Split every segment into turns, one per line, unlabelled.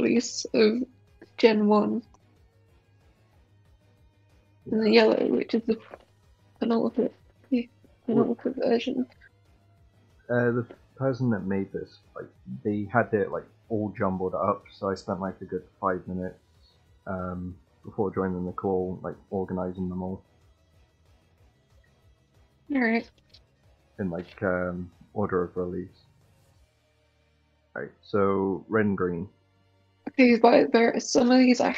release of Gen 1, and the
Yeah.
yellow, which is the penultimate, the
Well,
penultimate version.
the person that made this, like, they had it like all jumbled up, so I spent like a good 5 minutes before joining the call, like organizing them all
Alright.
in like order of release. Right. So red and green.
Okay, but there are some of these I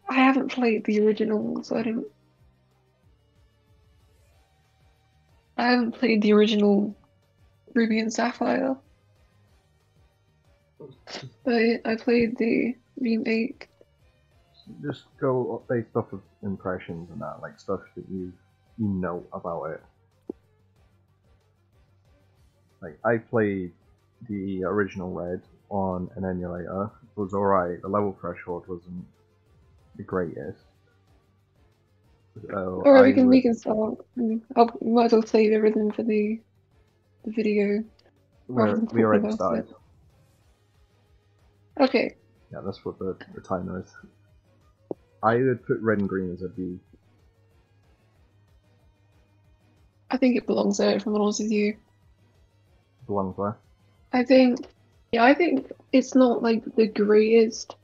haven't played the original, so I haven't played the original Ruby and Sapphire, but I played the remake.
Just go based off of impressions and that, like stuff that you know about it. Like I played the original Red on an emulator. It was alright. The level threshold wasn't the greatest. So
Alright,
I
we
would.
can start. I might as well save everything for the video rather than
We
talking
already
about it.
started.
Okay,
Yeah, that's what the timer is. I would put red and green as a B.
I think it belongs there, if I'm honest with you.
Belongs there.
I think, yeah, I think it's not like the greatest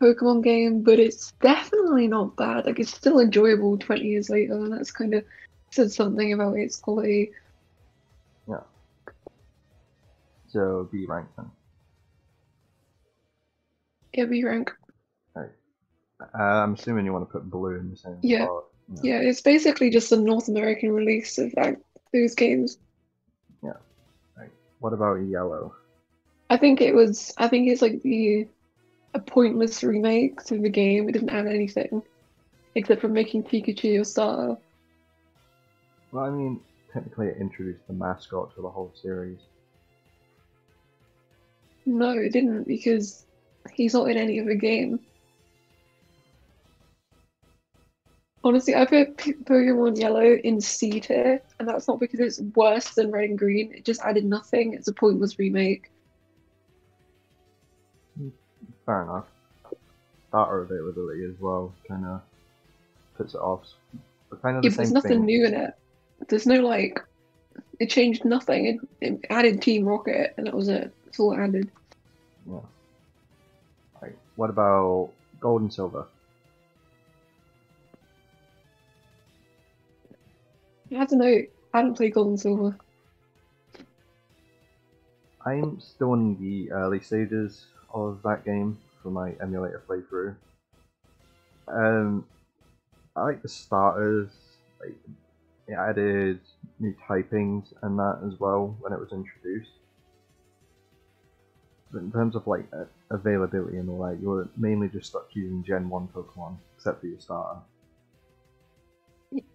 Pokemon game, but it's definitely not bad. Like, it's still enjoyable 20 years later, and that's kind of said something about its quality.
Yeah. So B rank then.
Yeah, B rank.
Right. I'm assuming you want to put blue in the same
Yeah,
spot. Yeah.
yeah, it's basically just a North American release of those games.
Yeah. Right. What about yellow?
I think it's like a pointless remake to the game. It didn't add anything except for making Pikachu your starter.
Well, I mean, technically it introduced the mascot to the whole series.
No, it didn't because he's not in any other game. Honestly, I put Pokemon Yellow in C tier, and that's not because it's worse than Red and Green. It just added nothing. It's a pointless remake.
Fair enough. Starter availability as well kind of puts it off. But kind of
Yeah,
the
but there's
same
nothing
thing.
new in it. There's no like, it changed nothing. It added Team Rocket, and that was it. That's all it added.
Yeah. Right. What about gold and silver?
I don't know. I haven't played Gold and Silver.
I'm still in the early stages of that game for my emulator playthrough. Um, I like the starters. Like it added new typings and that as well when it was introduced. But in terms of like availability and all that, you're mainly just stuck using Gen One Pokemon, except for your starter.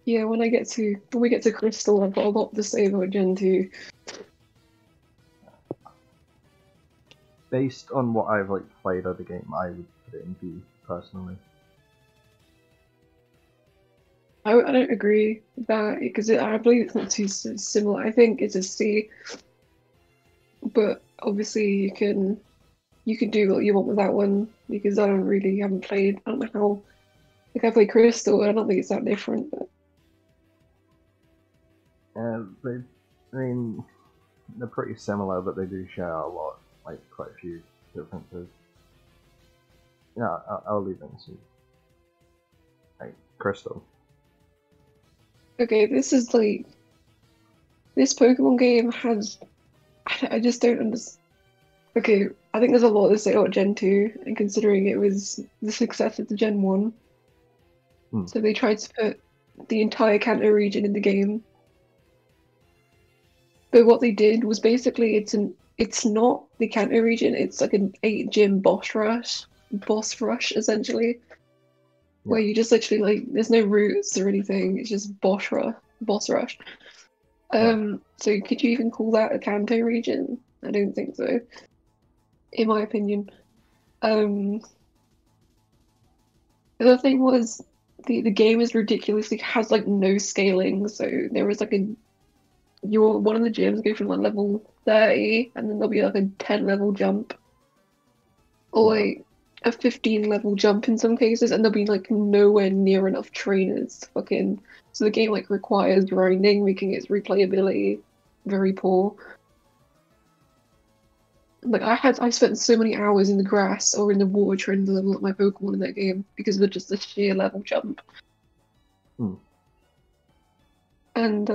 Yeah, when we get to Crystal, I've got a lot to say about Gen 2.
Based on what I've like played of the game, I would put it in B personally.
I don't agree with that because I believe it's not too similar. I think it's a C, but obviously you can do what you want with that one because I don't really haven't played. I don't know how. Like I played Crystal, and I don't think it's that different. But
They, I mean, they're pretty similar, but they do share a lot, like quite a few differences. Yeah, I'll leave it in C. Like Crystal.
okay, this is like this Pokemon game has. I just don't understand. Okay, I think there's a lot to say about Gen 2, and considering it was the successor to Gen 1,
Hmm.
so they tried to put the entire Kanto region in the game. But what they did was basically it's not the Kanto region, it's like an 8 gym boss rush essentially,
Yeah.
where you just literally like there's no routes or anything, it's just boss rush.
Yeah.
So could you even call that a Kanto region? I don't think so, in my opinion. Um, the other thing was the game is ridiculously has like no scaling, so there was like a your one of the gyms go from like level 30 and then there'll be like a 10 level jump or
Yeah.
like a 15 level jump in some cases, and there'll be like nowhere near enough trainers to fucking. So the game like requires grinding, making its replayability very poor. Like I spent so many hours in the grass or in the water trying to level up my Pokemon in that game because of just the sheer level jump.
Hmm.
And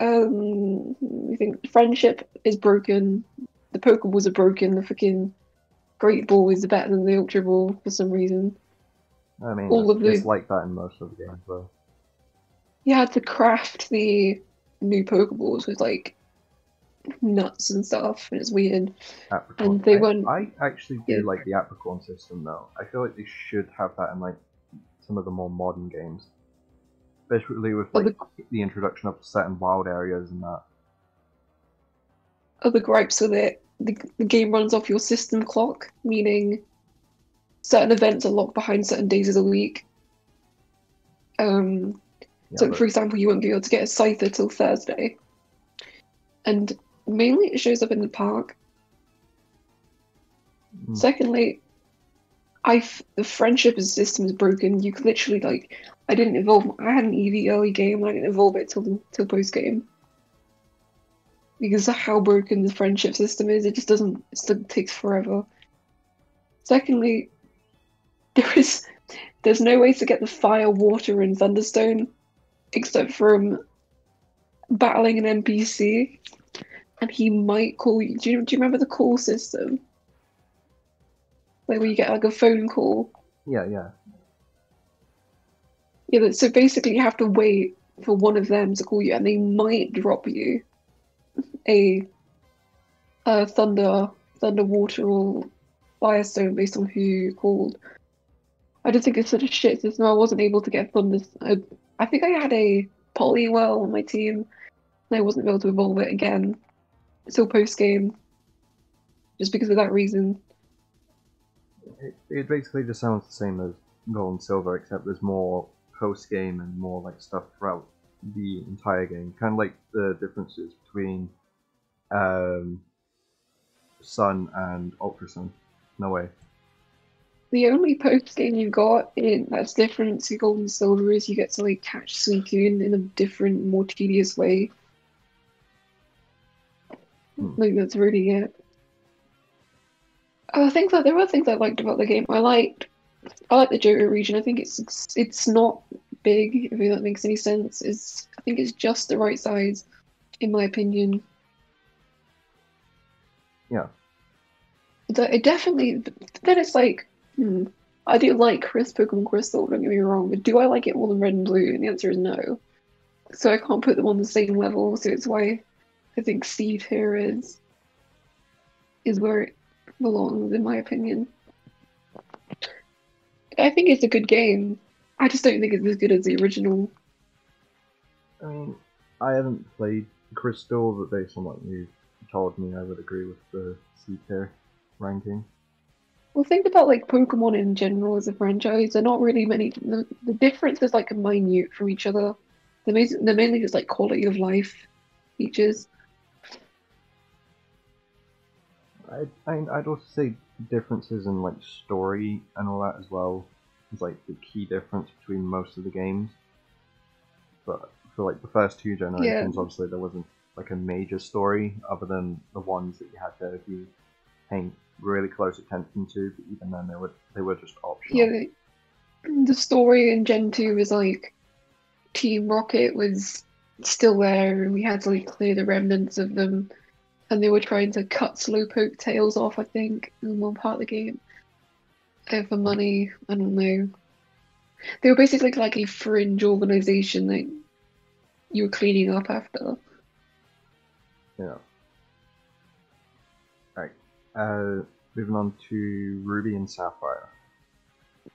I think friendship is broken. The Pokeballs are broken. The freaking Great Ball is better than the Ultra Ball for some reason.
I mean,
All of
it's
the
like that in most of the games, though.
You had to craft the new Pokeballs with like nuts and stuff, and it's weird.
Apricorn.
And they weren't.
I actually
Yeah,
do like the Apricorn system, though. I feel like they should have that in like some of the more modern games, especially with like
other
the introduction of certain wild areas and that.
other gripes with it. The game runs off your system clock, meaning certain events are locked behind certain days of the week. Um,
Yeah,
so for example, you won't be able to get a Scyther till Thursday, and mainly it shows up in the park.
mm,
Secondly, the friendship system is broken. You could literally like I didn't evolve. I had an EV early game. And I didn't evolve it till post game because of how broken the friendship system is. It just doesn't. It still takes forever. Secondly, there's no way to get the fire, water, and thunderstone except from battling an NPC, and he might call you. Do you remember the call system? Like where you get like a phone call.
yeah, yeah.
Yeah, so basically you have to wait for one of them to call you, and they might drop you a, thunder, water, or firestone based on who you called. I just think it's such a shit system. I wasn't able to get thunder. I think I had a Poliwell on my team, and I wasn't able to evolve it again until post game, just because of that reason.
It basically just sounds the same as Gold and Silver, except there's more post game and more like stuff throughout the entire game. Kind of like the differences between um, Sun and Ultra Sun. No way.
The only post game you got in that's different to Gold and Silver is you get to like catch Suicune in a different, more tedious way. Like that's really it. I think that there were things I liked about the game. I like the Johto region. I think it's not big, if that makes any sense. I think it's just the right size, in my opinion.
Yeah.
It definitely. Then it's like, I do like Pokemon Crystal. Don't get me wrong, but do I like it more than Red and Blue? And the answer is no. So I can't put them on the same level. So it's why I think Seed here is where it belongs, in my opinion. I think it's a good game. I just don't think it's as good as the original.
I mean, I haven't played Crystal, but based on what you told me, I would agree with the C tier ranking.
Well, think about like Pokemon in general as a franchise. They're not really many. The difference is like minute from each other. They're mainly just like quality of life features.
I'd also say differences in like story and all that as well is like the key difference between most of the games. But for like the first two generations,
Yeah,
obviously there wasn't like a major story other than the ones that you had to be paying really close attention to. But even then, they were just
yeah.
optional.
The story in Gen 2 was like Team Rocket was still there, and we had to like clear the remnants of them. And they were trying to cut Slowpoke tails off, I think, in one part of the game. For money, I don't know. They were basically like a fringe organization that you were cleaning up after.
Yeah. Right. Moving on to Ruby and Sapphire.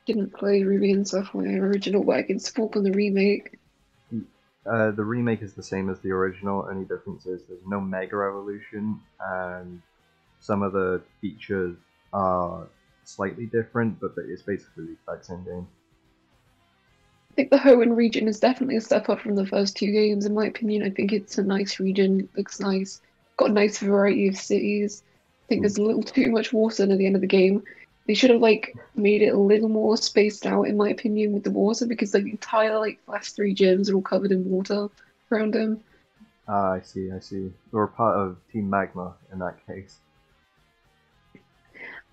Didn't play Ruby and Sapphire original, but I can support on the remake.
The remake is the same as the original, only difference is there's no Mega Evolution, and some of the features are slightly different, but it's basically the exact same game.
I think the Hoenn region is definitely a step up from the first two games, in my opinion. I think it's a nice region, looks nice, got a nice variety of cities. I think
Hmm.
there's a little too much water near the end of the game. They should have like made it a little more spaced out, in my opinion, with the water because the entire like last three gyms are all covered in water around them.
Ah, I see, I see. We're part of Team Magma in that case.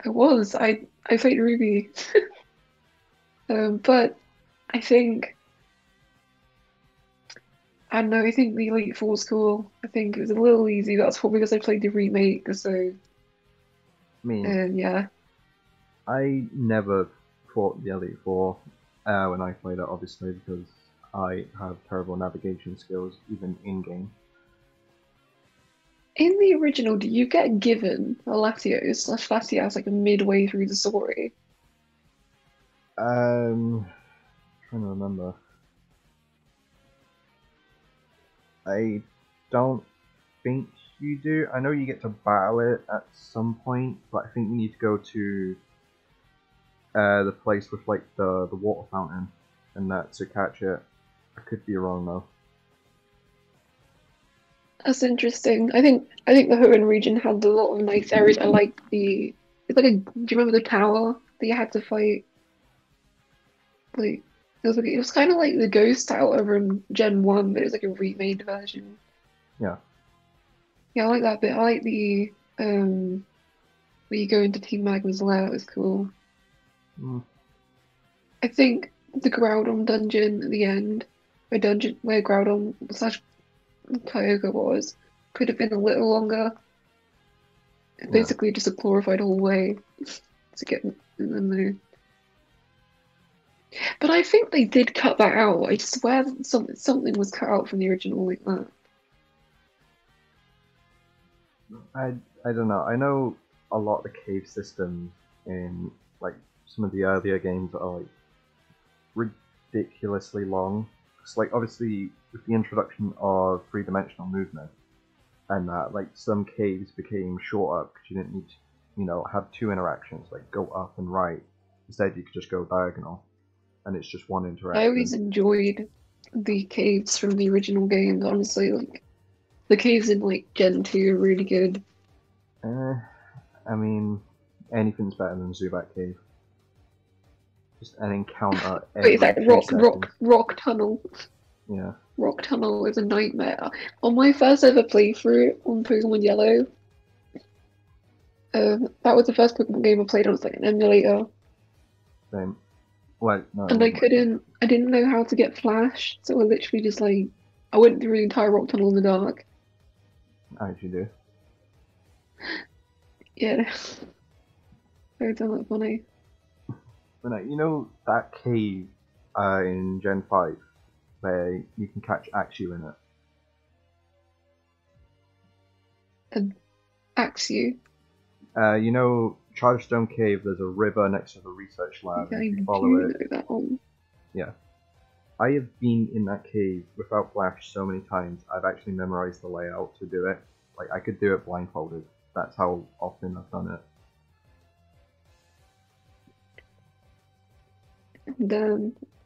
I played Ruby, but I think I don't know. I think the Elite Four was cool. I think it was a little easy. That's probably because I played the remake. So
I mean,
yeah.
I never fought the Elite Four when I played it, obviously, because I have terrible navigation skills, even in game.
In the original, do you get given a Latios/Latias like midway through the story?
Trying to remember. I don't think you do. I know you get to battle it at some point, but I think you need to go to the place with like the water fountain and that to catch it. I could be wrong though.
That's interesting. I think the Hoenn region had a lot of nice areas. I like the it's like a do you remember the tower that you had to fight? Like it was kind of like the ghost tower over in Gen 1, but it was like a remade version.
Yeah.
Yeah, I like that bit. I like the where you go into Team Magma's lair, it was cool.
Mm,
I think the Groudon dungeon at the end, where Groudon slash Kyogre was, could have been a little longer.
yeah.
Basically just a glorified hallway to get in the mood. But I think they did cut that out. I swear that something was cut out from the original like that.
I I don't know. I know a lot of the cave systems in like some of the earlier games are like ridiculously long. It's like obviously with the introduction of three-dimensional movement and that like some caves became shorter because you didn't need to, have two interactions like go up and right. Instead, you could just go diagonal, and it's just one
I
interaction.
always enjoyed the caves from the original games, honestly. Like the caves in like Gen 2 are really good.
Eh, I mean, anything's better than Zubat Cave. Just an encounter
Wait, is
every
that
2 seconds.
rock tunnel?
Yeah,
Rock tunnel is a nightmare. On my first ever playthrough on Pokemon Yellow, that was the first Pokemon game I played on. It's like an emulator,
same. Well, no, it
and
wasn't like that.
I didn't know how to get Flash, so I literally just like, I went through the entire rock tunnel in the dark.
I actually do.
Yeah, very done that funny.
But no, that cave in Gen 5 where you can catch Axew in it.
And Axew,
Chargestone Cave, there's a river next to the research lab,
yeah,
and
I
if you
do
follow it,
know that one.
yeah. I have been in that cave without Flash so many times, I've actually memorized the layout to do it. Like, I could do it blindfolded. That's how often I've done it.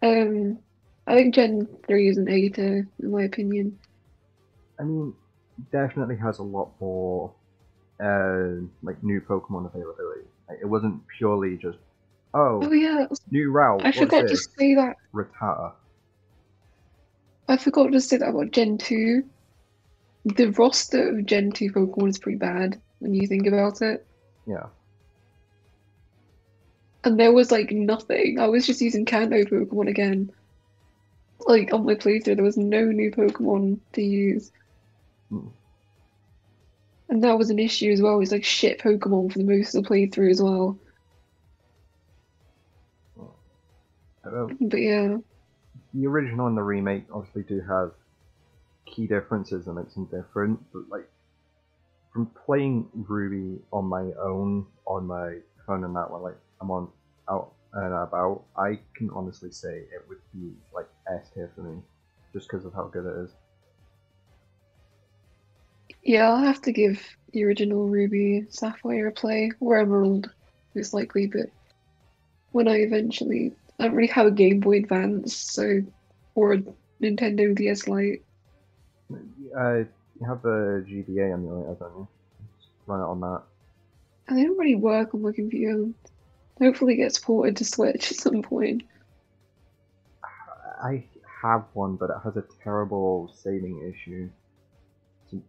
And I think Gen 3 is an A tier, in my opinion.
I mean, definitely has a lot more, like, new Pokemon availability. Like, it wasn't purely just,
Oh
oh,
yeah,
new route,
I
what's
forgot to
this?
say that.
Rattata.
I forgot to say that about Gen 2. The roster of Gen 2 Pokemon is pretty bad when you think about it.
Yeah.
And there was like nothing. I was just using Kanto Pokemon again. Like on my playthrough, there was no new Pokemon to use.
Mm.
And that was an issue as well. It's like shit Pokemon for the most of the playthrough as well. But yeah.
The original and the remake obviously do have key differences that makes them different, but like from playing Ruby on my own on my phone and that one, like I'm on out and about, I can honestly say it would be like S tier for me, just because of how good it is.
Yeah, I'll have to give the original Ruby Sapphire a play, or Emerald, most likely, but when I don't really have a Game Boy Advance, so or a Nintendo DS Lite.
You have the GBA emulator, don't you? Just run it on that.
And they don't really work on my computer. Hopefully it gets ported to Switch at some point.
I have one, but it has a terrible saving issue. So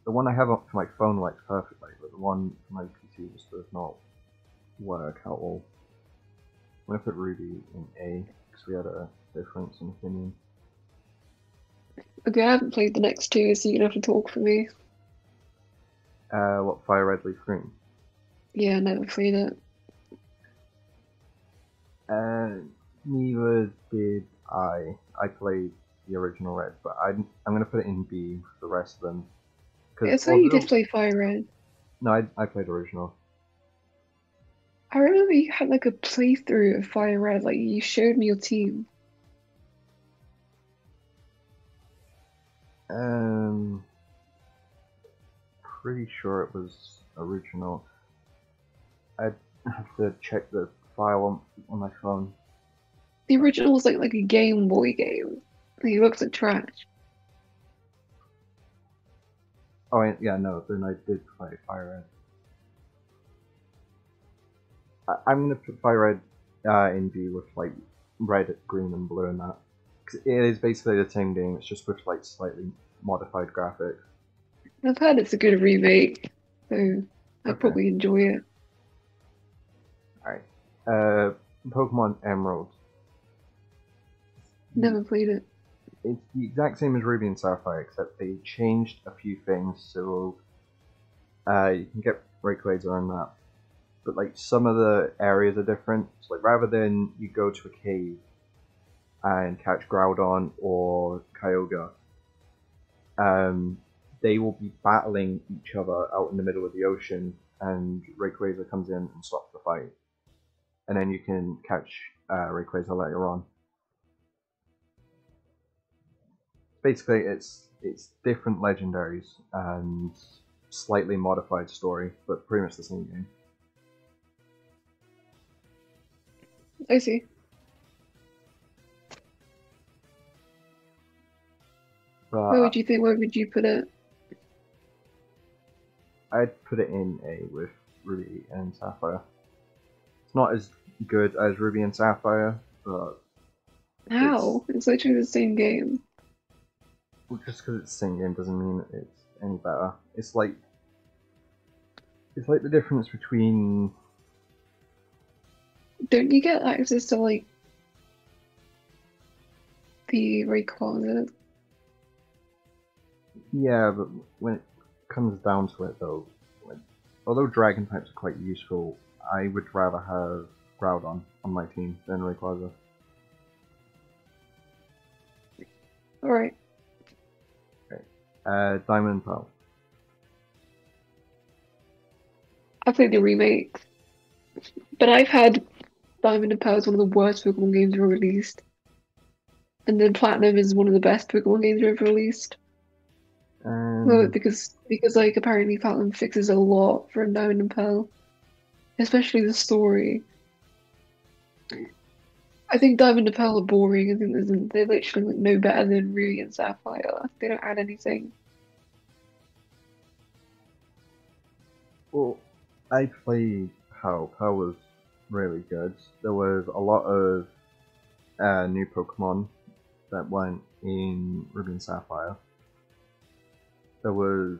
the one I have for my phone works perfectly, but the one for my PC just does not work at all. I'm gonna put Ruby in A because we had a difference in opinion.
Okay, I haven't played the next two, so you're gonna have to talk for me.
What Fire Red Leaf Green?
Yeah, I never played it.
Uh, Neither did I. I played the original Red, but I'm gonna put it in B for the rest of them because
I saw you did
although
play Fire Red.
no, I played original.
I remember you had like a playthrough of Fire Red, like you showed me your team.
Um, Pretty sure it was original. I'd have to check the file on my phone.
The original was like a Game Boy game. Like, it looks like trash.
Oh yeah, no, then I did play Fire Red. I'm gonna put Fire Red in B with like red, green, and blue in that. 'Cause it is basically the same game. It's just with like slightly modified graphics.
I've heard it's a good remake, so I'd
Okay,
probably enjoy it.
all right. Pokemon Emerald.
Never played it.
It's the exact same as Ruby and Sapphire, except they changed a few things, so you can get Rayquaza on that. But like some of the areas are different. So like rather than you go to a cave and catch Groudon or Kyogre, they will be battling each other out in the middle of the ocean, and Rayquaza comes in and stops the fight, and then you can catch Rayquaza later on. Basically, it's different legendaries and slightly modified story, but pretty much the same game.
I see. Where
But
would you think? Where would you put it?
I'd put it in A with Ruby and Sapphire. It's not as good as Ruby and Sapphire, but it's
How? It's literally the same game.
just because it's the same game doesn't mean it's any better. It's like the difference between
Don't you get access to like the Rayquaza?
yeah, but when it comes down to it though, although Dragon types are quite useful, I would rather have Groudon on my team than Rayquaza.
All right.
Okay. Diamond and Pearl.
I played the remake, but I've had Diamond and Pearl is one of the worst Pokemon games ever released, and then Platinum is one of the best Pokemon games ever released. Well,
Um,
because like apparently Platinum fixes a lot from Diamond and Pearl, especially the story. I think Diamond and Pearl are boring. I think they're literally like no better than Ruby and Sapphire. They don't add anything.
well, I played Pearl. Pearl was really good. There was a lot of new Pokemon that went in Ruby and Sapphire. There was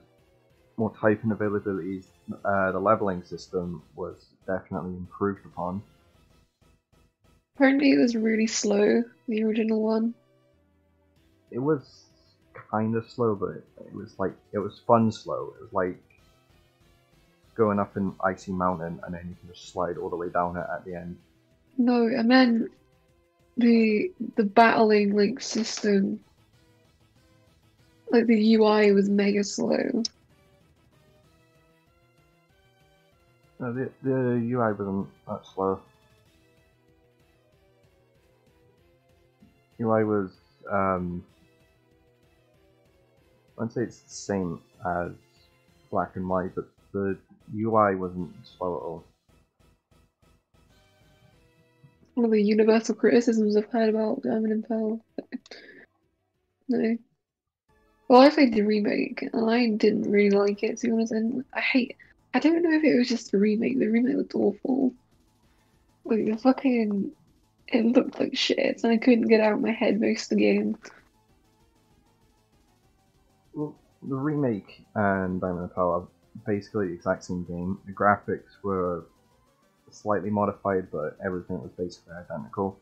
more typing availabilities. The leveling system was definitely improved upon.
Apparently it was really slow, the original one.
It was kind of slow, but it was fun slow. It was like going up an icy mountain and then you can just slide all the way down it at the end.
No, I meant the battling like system. Like the UI was mega slow.
No, the UI wasn't that slow. UI was I'd say it's the same as Black and White, but the UI wasn't slow at all.
One of the universal criticisms I've heard about Diamond and Pearl. No. Well, I played the remake and I didn't really like it, to be honest. And I hate I don't know if it was just the remake. The remake looked awful. Like the fucking it looked like shit, and I couldn't get out of my head most of the game.
Well, the remake and Diamond and Pearl are basically the exact same game. The graphics were slightly modified, but everything was basically identical,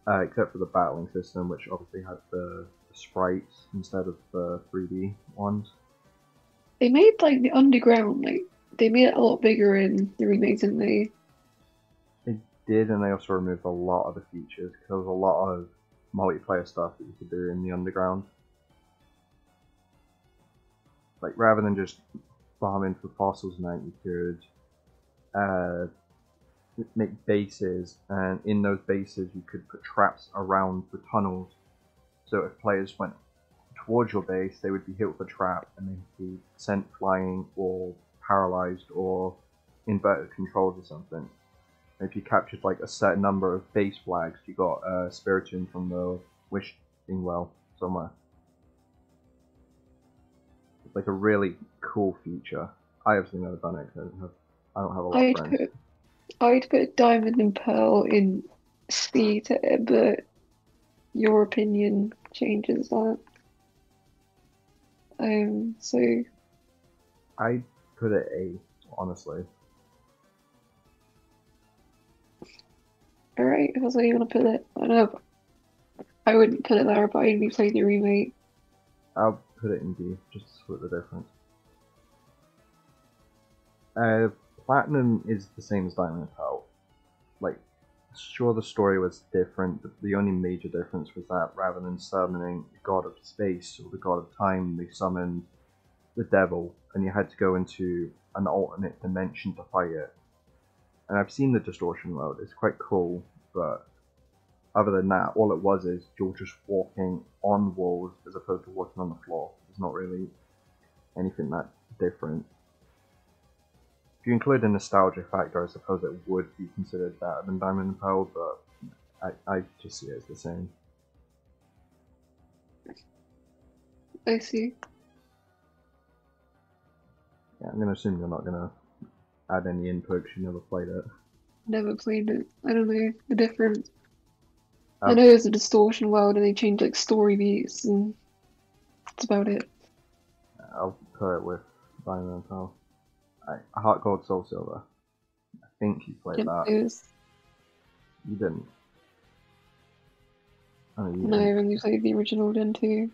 except for the battling system, which obviously had the sprites instead of the 3D ones.
They made like the underground, like they made it a lot bigger in the remake, didn't they?
They did, and they also removed a lot of the features because there was a lot of multiplayer stuff that you could do in the underground. Like rather than just farming for fossils and that, you could make bases, and in those bases you could put traps around the tunnels. So if players went towards your base, they would be hit with a trap and they'd be sent flying or paralyzed or inverted controls or something. And if you captured like a certain number of base flags, you got a Spiritomb from the Wishing Well somewhere. It's like a really cool feature. I have never done it because I don't have a lot of
I'd
friends.
put I'd put Diamond and Pearl in C tier, but your opinion changes that. So
I put it A, honestly.
all right, if that's where you want to put it, I know I wouldn't put it there, but I only played the remake.
I'll put it in B, just to split the difference. Platinum is the same as Diamond and Pearl. Like, sure, the story was different, but the only major difference was that rather than summoning the god of space or the god of time, they summoned the devil, and you had to go into an alternate dimension to fight it. And I've seen the distortion mode; it's quite cool, but other than that, all it was is you're just walking on walls as opposed to walking on the floor. There's not really anything that different. If you include a nostalgia factor, I suppose it would be considered better than Diamond and Pearl, but I just see it as the same.
I see.
Yeah, I'm gonna assume you're not gonna add any input because you never played it.
Never played it. I don't know the difference. I
I'll,
know there's a distortion world and they change like story beats and that's about it.
I'll put it with Diamond and Pearl. Heart Gold Soul Silver. I think you played
Didn't
that.
play this.
You didn't. Oh, you
No, I
didn't.
only played the original then too.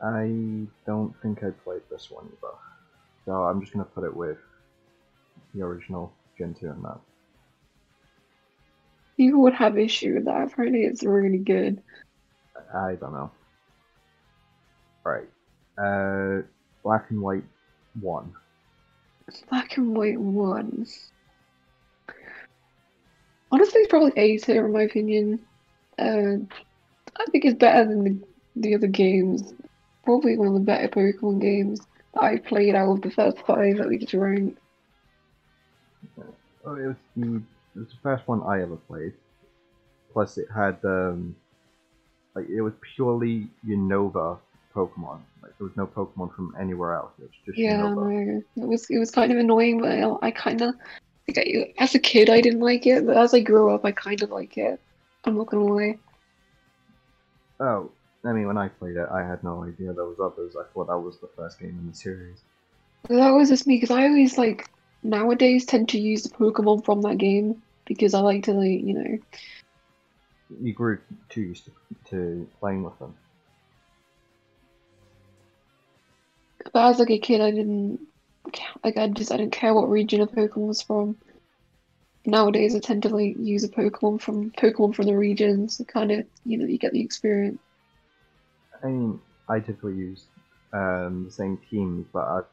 I don't think I played this one either. So I'm just gonna put it with the original Gen 2 and that.
People would have issue with that. Apparently, it's really good.
I don't know. Right. Black and White 1.
Black and White one. Honestly, it's probably A tier in my opinion. Uh, I think it's better than the other games. Probably one of the better Pokemon games that I played out of the first five that we just ranked.
Oh, it was the first one I ever played. Plus, it had like it was purely Unova Pokemon. Like there was no Pokemon from anywhere else. It was just
Yeah,
Unova.
no, it was kind of annoying, but I kind of like as a kid I didn't like it, but as I grew up I kind of like it. I'm not gonna lie.
Oh, I mean, when I played it, I had no idea there was others. I thought that was the first game in the series.
But that was just me because I always like nowadays tend to use the Pokemon from that game because I like to like
You grew too used to playing with them.
But as like a kid I didn't like I didn't care what region a Pokemon was from. Nowadays I tend to like use a Pokemon from the regions. So kind of you get the experience.
I mean, I typically use the same teams, but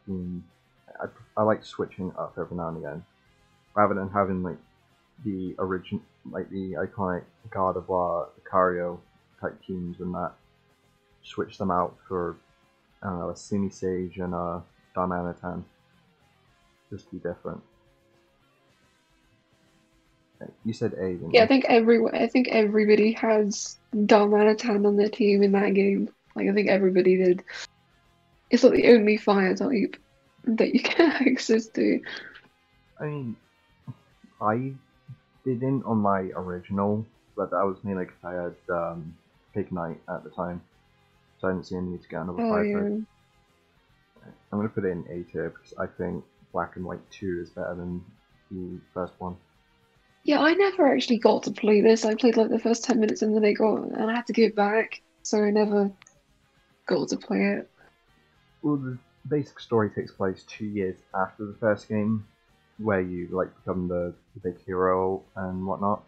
I like switching up every now and again, rather than having like the origin, like the iconic Gardevoir, Lucario type teams, and that switch them out for I don't know a Simisage and a Darmanitan, just to be different. You said A, didn't
Yeah,
you?
I think everybody has Darmanitan on their team in that game. Like I think everybody did. It's like the only fire type that you get access to.
I mean, I didn't on my original, but that was mainly because I had Pig Knight at the time, so I didn't see a need to get another
Oh
fire type.
yeah.
I'm gonna put it in A tier because I think Black and White 2 is better than the first one.
Yeah, I never actually got to play this. I played like the first 10 minutes and then and I had to give it back, so I never got to play it.
Well, the basic story takes place 2 years after the first game, where you like become the big hero and whatnot,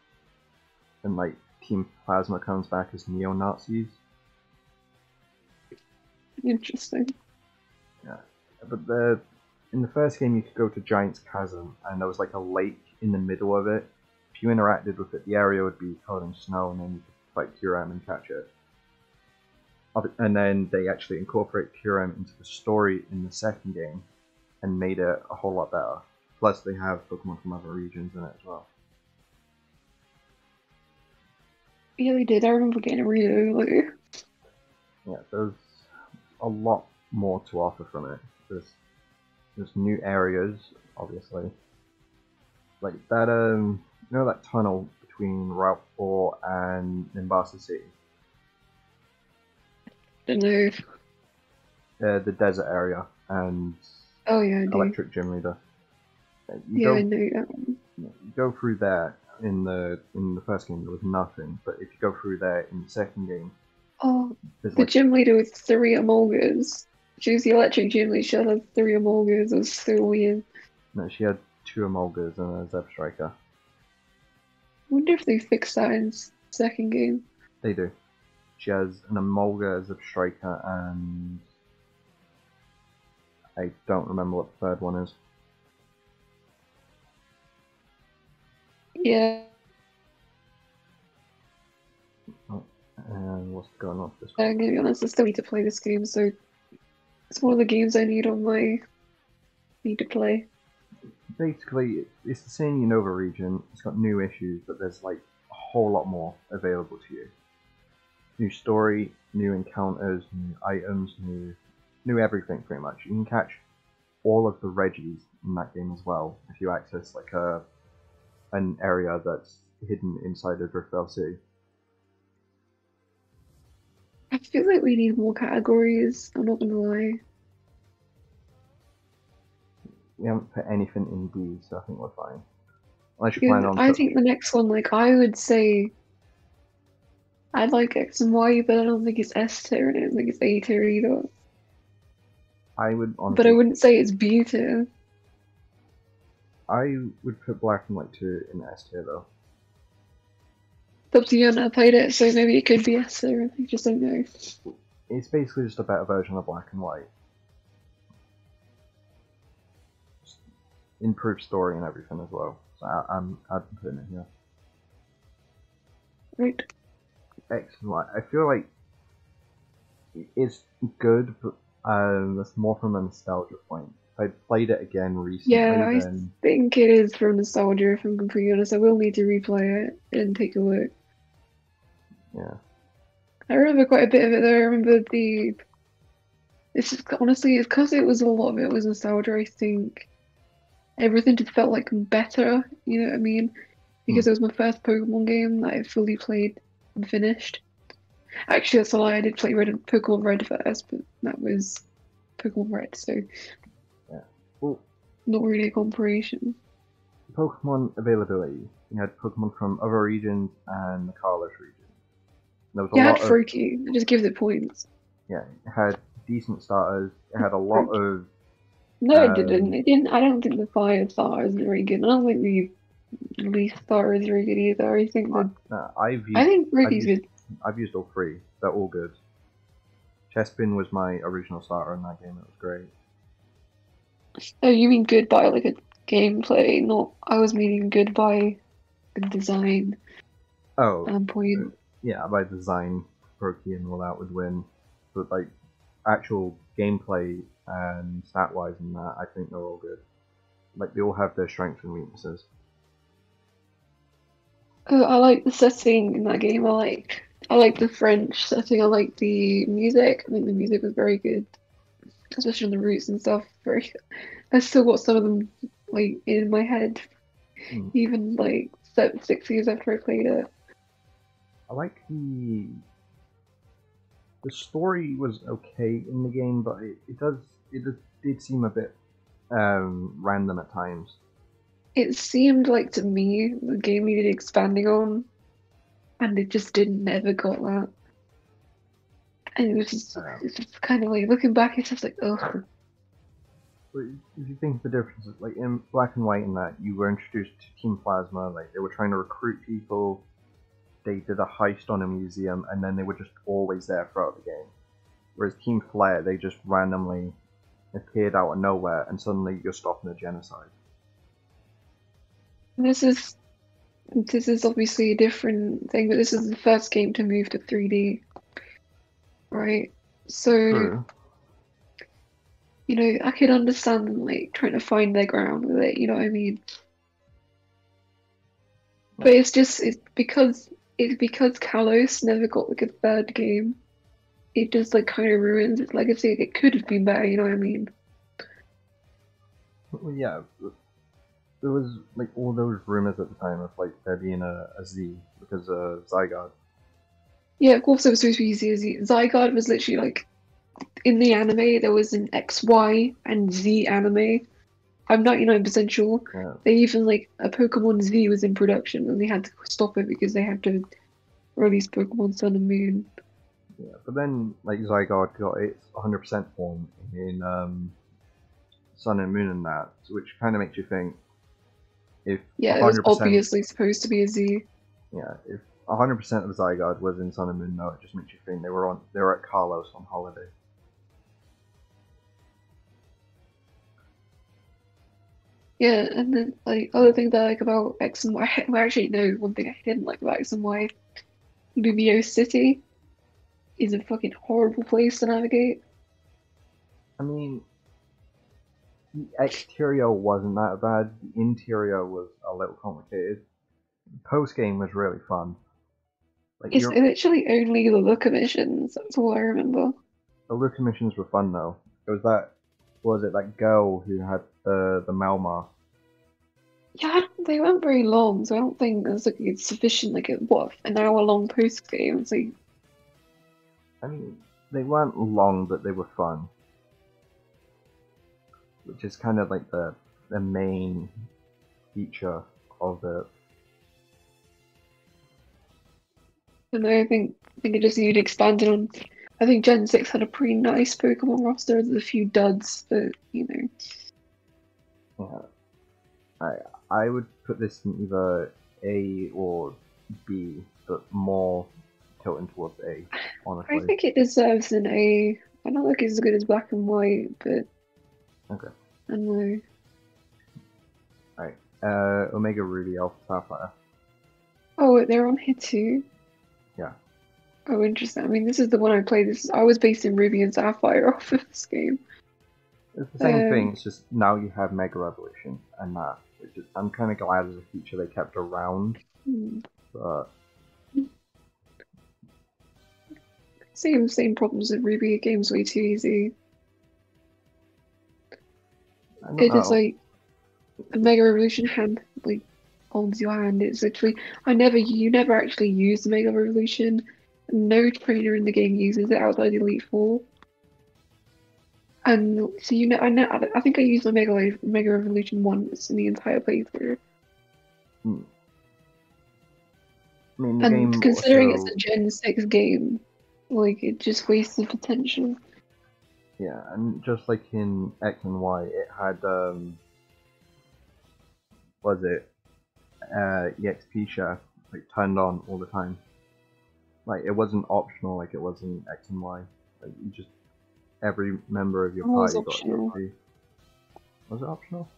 and like Team Plasma comes back as neo-Nazis.
Interesting.
Yeah, but in the first game you could go to Giant's Chasm, and there was like a lake in the middle of it. If you interacted with it, the area would be covered in snow, and then you could fight Kyurem and catch it. And then they actually incorporate Kyurem into the story in the second game and made it a whole lot better. Plus, they have Pokemon from other regions in it as well.
Yeah, they did. I remember getting a redo. Like,
Yeah, there's a lot more to offer from it. There's new areas, obviously, like that. You know that tunnel between Route 4 and Nimbasa City,
don't know.
the desert area, and
Oh yeah, I do.
Electric Gym Leader. You
Yeah, I
go
know that one.
you go through there in the first game. There was nothing, but if you go through there in the second game,
Oh,
there's
the
like
gym leader with three Emolgas. She was the electric gym leader. She had three Emolgas. It was so weird.
no, she had two Emolgas and a Zeb Striker.
I wonder if they fixed that in second game.
They do. She has an Emolga, a Zeb Striker, and I don't remember what the third one is.
Yeah,
And what's going on with this one?
I'm gonna be honest. I still need to play this game, so it's one of the games I need on my need to play.
Basically, it's the same Unova region. It's got new issues, but there's like a whole lot more available to you. New story, new encounters, new items, new everything pretty much. You can catch all of the Reggies in that game as well if you access like an area that's hidden inside of Driftvale City.
I feel like we need more categories. I'm not gonna lie.
We haven't put anything in D, so I think we're fine. Unless you plan
Because
on
I think the next one, like I would say, I'd like X and Y, but I don't think it's S tier and I don't think it's A tier either.
I would
But I
honestly,
wouldn't say it's B tier.
I would put Black and White 2 in S tier though.
It's up to you. I've never played it, so maybe it could be S tier. I just don't know.
It's basically just a better version of Black and White. Just improved story and everything as well. So I'd put it here.
Right.
X and Y. I feel like it's good, but that's more from a nostalgia point. If I played it again recently,
Yeah, I
then
think it is from nostalgia, if I'm completely honest. I will need to replay it and take a look.
yeah.
I remember quite a bit of it though. I remember the. It's just honestly, it's because it was a lot of it was nostalgia. I think everything just felt like better. You know what I mean?
Hmm.
Because it was my first Pokemon game that I fully played and finished. Actually, that's a lie. I did play Pokemon Red first, but that was Pokemon Red, so
Yeah. Well,
not really a comparison.
Pokemon availability. You had Pokemon from other regions and the Carlos region. There was a
Yeah, I had
lot of
Froakie. It just gives it points.
yeah. It had decent starters. It had a lot
Froakie.
of
No, it didn't. It didn't. I don't think the fire star is very good. I don't think the leaf star is very good either. I think the.
I've
I
used
think
I've
Froakie's
used
good.
I've used all three. They're all good. Chespin was my original starter in that game. It was great.
Oh, you mean good by like a gameplay? Not. I was meaning good by the design
Oh,
standpoint.
yeah, by design, Proki and all that would win. But like actual gameplay and stat wise and that, I think they're all good. Like they all have their strengths and weaknesses.
I like the setting in that game. I like the French setting. I like the music. I think the music was very good. especially on the routes and stuff. Very, I still got some of them like in my head,
Hmm.
even like 6 years after I played it.
I like the story was okay in the game, but it did seem a bit random at times.
It seemed like to me the game needed expanding on, and it just didn't never got that. And
Um,
it's just kind of like looking back, it's just like, oh,
but if you think the difference, like in Black and White, in that you were introduced to Team Plasma, like they were trying to recruit people, they did a heist on a museum, and then they were just always there throughout the game. Whereas Team Flare, they just randomly appeared out of nowhere, and suddenly you're stopping a genocide.
this is this is obviously a different thing, but this is the first game to move to 3D, right? So,
True.
I could understand them like trying to find their ground with it, you know what I mean? But it's because Kalos never got like a third game. It just like kind of ruins its legacy. It could have been better, you know what I mean?
Well, yeah, there was like all those rumors at the time of like there being a Z because of Zygarde.
Yeah, of course it was supposed to be easy. Zygarde was literally like in the anime there was an X, Y, and Z anime. I'm 99% sure.
Yeah,
They even like a Pokemon Z was in production and they had to stop it because they had to release Pokemon Sun and Moon.
yeah. But then like Zygarde got its 100% form in Sun and Moon and that, which kind of makes you think if
Yeah, it was
100%,
obviously supposed to be a Z.
yeah, if 100% of Zygarde was in Sun and Moon, no, it just makes you think they were at Carlos on holiday.
Yeah, and then like other things I like about X and Y. Well, actually, no, one thing I didn't like about X and Y, Lumio City is a fucking horrible place to navigate.
I mean, the exterior wasn't that bad. The interior was a little complicated. The post game was really fun. Like
It's
your
literally only the look missions. That's all I remember.
the Luca missions were fun though. It was that was it that girl who had the Malmar?
Yeah, they weren't very long, so I don't think there's like it's sufficient. Like what an hour long post game. So
I mean, they weren't long, but they were fun, which is kind of like the main feature of it.
and I think it just needed expanded on. I think Gen 6 had a pretty nice Pokemon roster. There's a few duds, but
Yeah, I I would put this in either A or B, but more tilting towards A,
I
honestly.
think it deserves an A. I don't think it's as good as Black and White, but
Okay.
I don't know.
Alright. Omega Ruby Alpha Sapphire.
Oh, they're on here too.
Yeah.
Oh, interesting. I mean, this is the one I played. I was based in Ruby and Sapphire off of this game.
It's the same thing,
Um,
it's just now you have Mega Revolution and that. Which is, I'm kind of glad as a feature they kept around,
hmm.
but
Same problems with Ruby. Game's way too easy.
I don't
It is
know.
like a Mega Revolution hand like holds your hand. It's literally you never actually use the Mega Revolution. No trainer in the game uses it outside Elite Four. And so I think I used my Mega Revolution once in the entire playthrough.
Hmm. I mean, the
And
game
considering it's
also,
a Gen 6 game, like it just wasted potential.
yeah, and just like in X and Y, it had, was it, EXP share, like turned on all the time. Like, it wasn't optional like it was in X and Y. Like, you just, every member of your
It was
party got
optional.
EXP. Was it optional?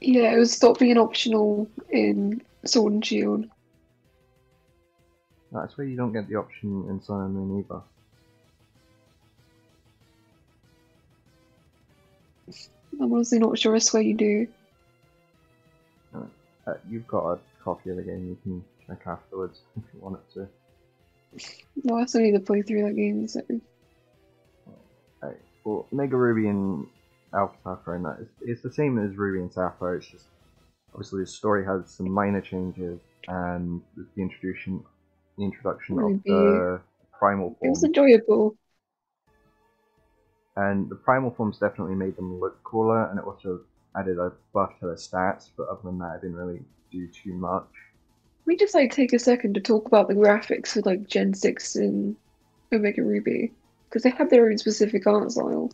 Yeah, it was stopped being optional in Sword and Shield.
That's where you don't get the option in Sun and Moon either.
I'm honestly not sure. I swear you do.
You've got a copy of the game you can check afterwards if you want it to.
No, I still need to play through that game. So
Right. Well, Mega Ruby and Alpha Sapphire, and that it's the same as Ruby and Sapphire. It's just obviously the story has some minor changes, and the introduction of
Ruby.
the primal
It was
form.
enjoyable.
And the primal forms definitely made them look cooler, and it also added a buff to the stats. But other than that, it didn't really do too much.
We just like take a second to talk about the graphics for like Gen 6 and Omega Ruby because they had their own specific art style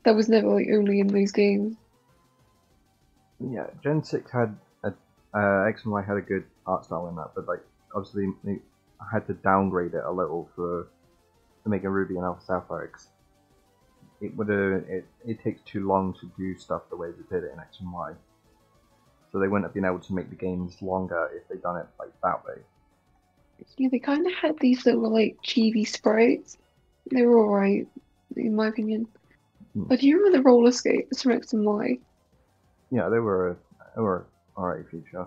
that was never like only in those games.
Yeah, Gen 6 had a X and Y had a good art style in that, but like obviously they had to downgrade it a little for to make a Ruby and Alpha Sapphire. It takes too long to do stuff the way they did it in X and Y. So they wouldn't have been able to make the games longer if they'd done it like that way.
Yeah, they kind of had these little like chibi sprites. They were alright, in my opinion. But do you remember the roller skates from X and Y?
Yeah, they were alright feature.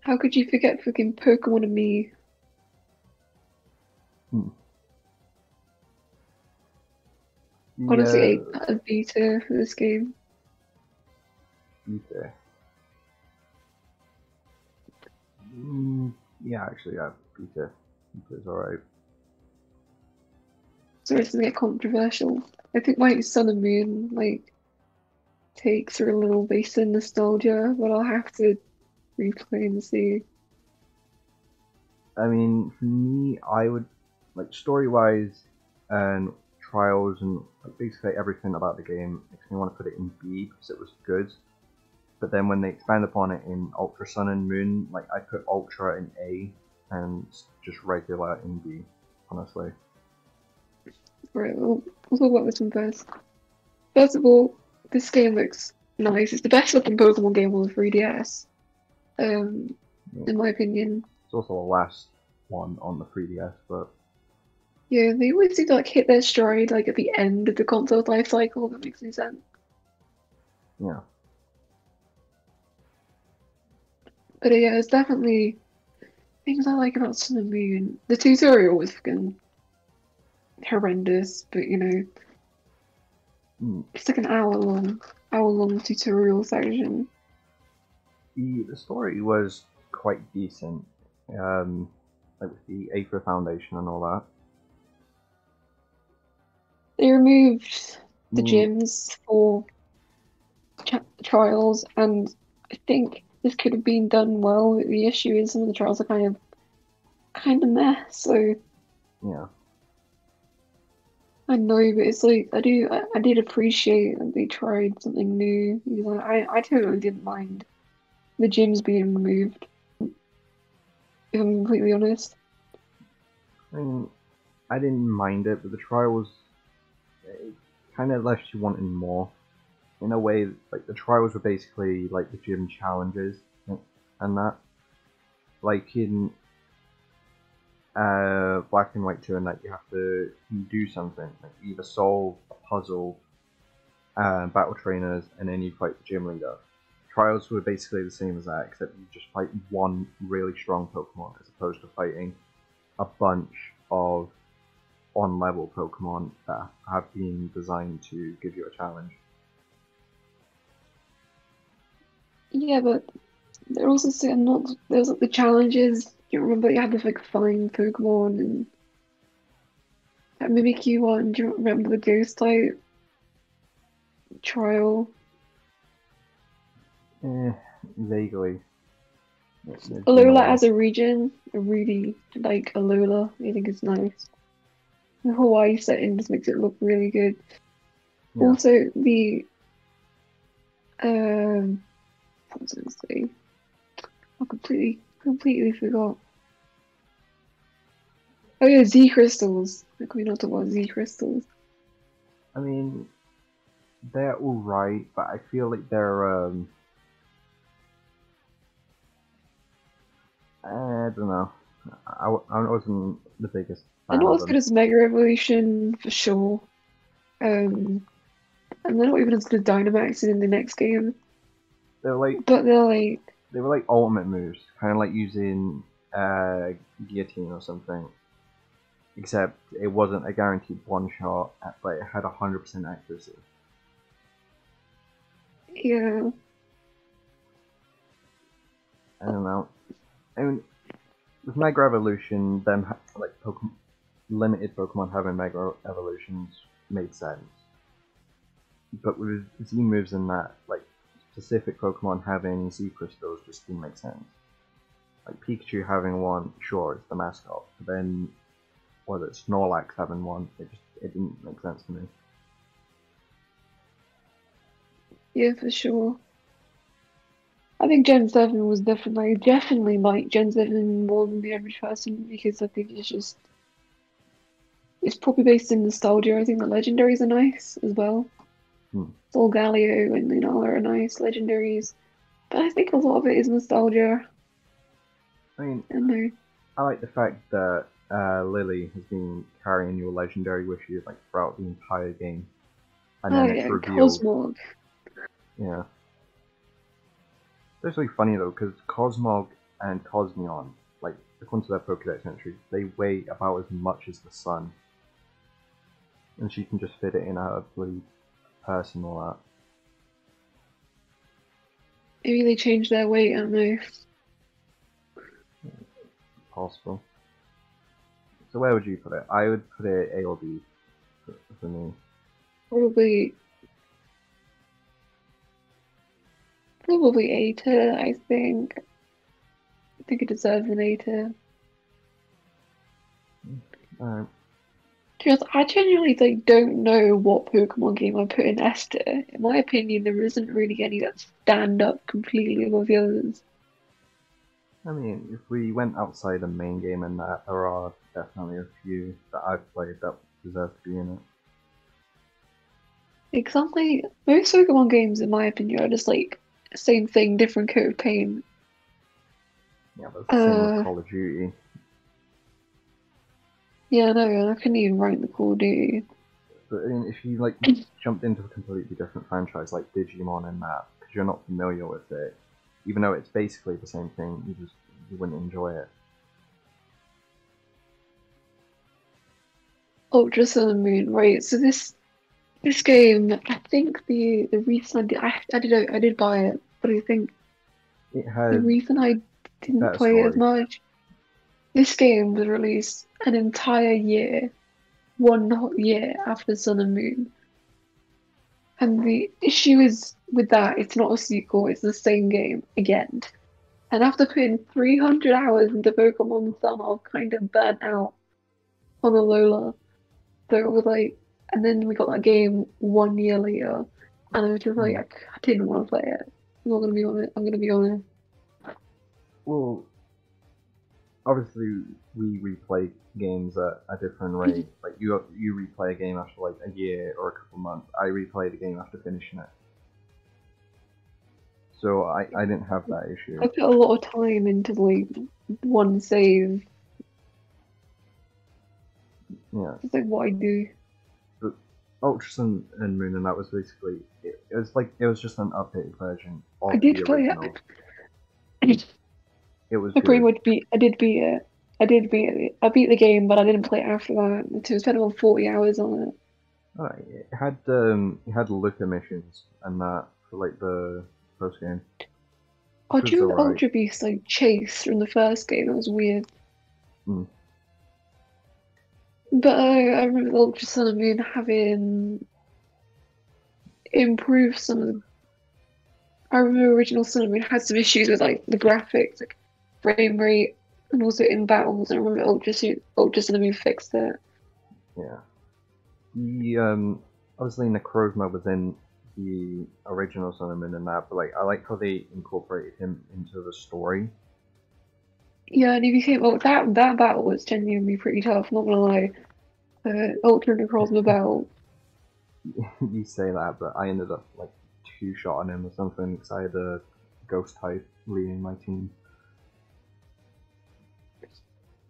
How could you forget fucking Pokemon and Me? Honestly,
Yeah,
a beta for this game.
Peter. Yeah, actually, yeah, Peter. Peter's alright.
So it's gonna get controversial. I think my Sun and Moon like takes are a little based in nostalgia, but I'll have to replay and see.
I mean, for me, I would like story-wise and trials and like, basically everything about the game makes me want to put it in B because it was good. But then when they expand upon it in Ultra Sun and Moon, like I put Ultra in A and just regular in B, honestly.
Right, we'll talk about this one first. First of all, this game looks nice. It's the best looking Pokemon game on the 3DS.
Yeah.
In my opinion.
It's also the last one on the 3DS, but
Yeah, they always seem to like hit their stride like at the end of the console's life cycle. That makes any sense.
yeah.
But yeah, it's definitely things I like about Sun and Moon. The tutorial was fucking horrendous, but you know, it's like an hour long tutorial section.
The story was quite decent, like with the Aether Foundation and all that.
They removed
I
the
mean,
gyms for trials, and I think this could have been done well. The issue is some of the trials are kind of mess. So
yeah.
I know, but it's like I did appreciate that they tried something new. Because I totally didn't mind the gyms being removed. If I'm completely honest.
I mean, I didn't mind it, but the trials kind of left you wanting more. In a way, like the trials were basically like the gym challenges and that. Like in Black and White 2 and that you have to do something, like either solve a puzzle, battle trainers, and then you fight the gym leader. Trials were basically the same as that, except you just fight one really strong Pokemon as opposed to fighting a bunch of on-level Pokemon that have been designed to give you a challenge.
Yeah, but they're also saying not there's like the challenges. You remember you had to like find Pokemon and that Mimikyu one. Do you remember the Ghost type trial?
Vaguely.
Alola as a region, I really like Alola. I think it's nice. The Hawaii setting just makes it look really good.
Yeah.
Also, the what was I gonna say? I completely forgot. Oh yeah, Z crystals. How can we not talk about Z crystals?
I mean, they're alright, but I feel like they're I don't know. I wasn't the biggest
They're
fan
not
of
as good
them.
as Mega Evolution for sure. And they're not even as good as Dynamax in the next game.
They're like
But they're like
they were like ultimate moves, kind of like using guillotine or something. except it wasn't a guaranteed one shot, but it had 100% accuracy.
Yeah.
I don't know. I mean, with Mega Evolution, them like Pokemon, limited Pokemon having Mega Evolutions made sense. But with Z moves and that, like specific Pokemon having Z crystals just didn't make sense. Like Pikachu having one, sure, it's the mascot, but then whether it's Snorlax having one, it didn't make sense to me.
Yeah, for sure. I think Gen 7 was definitely like Gen 7 more than the average person because I think it's probably based in nostalgia. I think the legendaries are nice as well.
Hmm.
Solgaleo and Lunala are nice legendaries. But I think a lot of it is nostalgia.
I mean,
I don't know.
I like the fact that Lily has been carrying your legendary with you like throughout the entire game, and
Oh
then it's
yeah,
revealed.
Cosmog.
Yeah, it's really funny though because Cosmog and Cosmion, like according to their Pokédex entries, they weigh about as much as the sun, and she can just fit it in her bloody purse and all that.
Maybe they changed their weight, I don't know.
Possible. So where would you put it? I would put it A or B for me.
Probably probably A tier, I think. I think it deserves an A tier.
Alright.
To be honest, I genuinely like don't know what Pokemon game I put in S tier. In my opinion, there isn't really any that stand up completely above the others.
I mean, if we went outside the main game and that, there are definitely a few that I've played that deserve to be in it.
Exactly. Most Pokemon games, in my opinion, are just like same thing, different coat of paint.
Yeah, but it's the same with
Uh,
Call of Duty.
yeah, no, I couldn't even rank the Call of Duty.
But I mean, if you like jumped into a completely different franchise like Digimon and that, because you're not familiar with it, even though it's basically the same thing, you wouldn't enjoy it.
Ultra Sun and Moon, right? So this game, I think the reason I did buy it, but I think
It
the
had
reason I didn't
better
play it as
story.
much, this game was released an entire year, one whole year after Sun and Moon. And the issue is with that, it's not a sequel, it's the same game again. And after putting 300 hours into Pokemon Sun, I was kind of burnt out on Alola. So it was like, and then we got that game 1 year later, and I was just like,
Hmm.
I didn't want to play it. I'm not gonna be on it. I'm gonna be honest.
Well, obviously we replay games at a different rate. Like you replay a game after like a year or a couple months. I replay the game after finishing it. So I didn't have that issue.
I put a lot of time into like one save.
Yeah.
It's like what I do.
But Ultra Sun and Moon and that was basically it was like it was just an updated version
I
of the
did play
original.
it.
It was
I pretty
good.
much beat. I did beat it. I did beat it. I beat the game, but I didn't play it after that. So I spent about 40 hours on it.
It had looker missions and that for like the first game,
Oh,
which
do
was
you remember
alright.
Ultra Beast like chase from the first game? That was weird.
Mm.
But I remember Ultra Sun and Moon having improved some of the. I remember original Sun and Moon had some issues with like the graphics, like frame rate, and also in battles. And I remember Ultra Sun and Moon fixed it.
Yeah. The obviously Necrozma was in the original Sun and Moon and that, but like I like how they incorporated him into the story.
Yeah, and he became that battle was genuinely pretty tough. Not gonna lie, Ultra Necrozma battle.
You say that, but I ended up like two shot on him or something because I had a ghost type leading my team.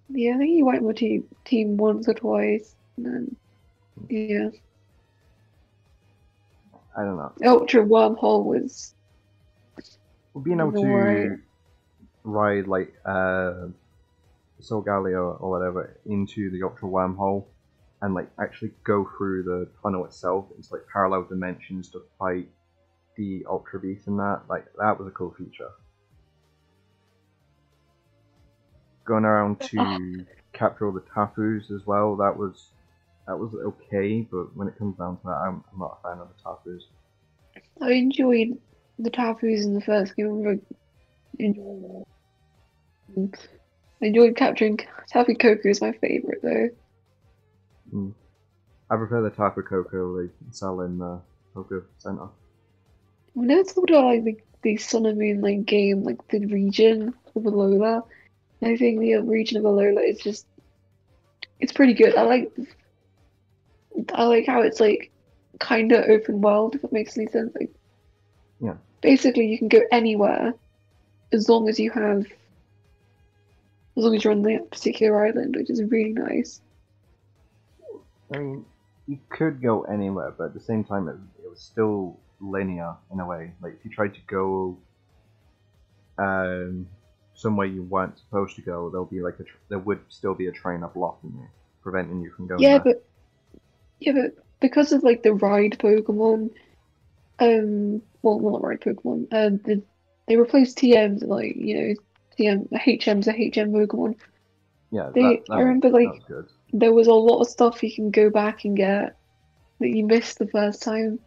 Yeah, I think he wiped my team once or twice. And then, yeah,
I don't know.
Ultra Wormhole
Being able
was alright.
to ride like Solgaleo or whatever into the Ultra Wormhole and like actually go through the tunnel itself. It's like parallel dimensions to fight the Ultra Beast and that. Like that was a cool feature. Going around to capture all the Tafus as well. That was okay, but when it comes down to that, I'm not a fan of the Tafus.
I enjoyed the Tafus in the first game. I remember enjoying them. I enjoyed capturing Tapu Koko is my favorite though.
I prefer the Tapu Koko they sell in the Poke Center.
I never thought about like the Sun and Moon like game, like the region of Alola. I think the region of Alola is just it's pretty good. I like how it's like kind of open world, if it makes any sense. Like
Yeah.
basically, you can go anywhere as long as you have, as long as you're on that particular island, which is really nice.
I mean, you could go anywhere, but at the same time, it was still linear in a way. Like if you tried to go somewhere you weren't supposed to go, there would still be a trainer blocking you, preventing you from going
Yeah,
there.
but because of like the ride Pokemon, well, not ride Pokemon, they replaced TMs like TM HMs are HM Pokemon.
Yeah,
I remember
that
like
was good.
there was a lot of stuff you can go back and get that you missed the first time.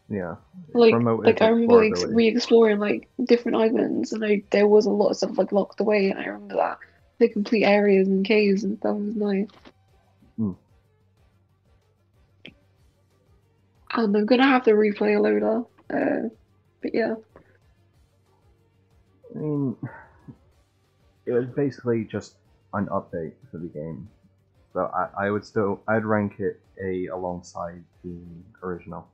Yeah,
Like
promoted
I remember like
explorability.
re-exploring like different islands, and there was a lot of stuff like locked away, and I remember that the complete areas and caves and stuff was nice.
Mm.
And I'm gonna have to replay Alola, but yeah,
I mean, it was basically just an update for the game. So I'd rank it alongside the original.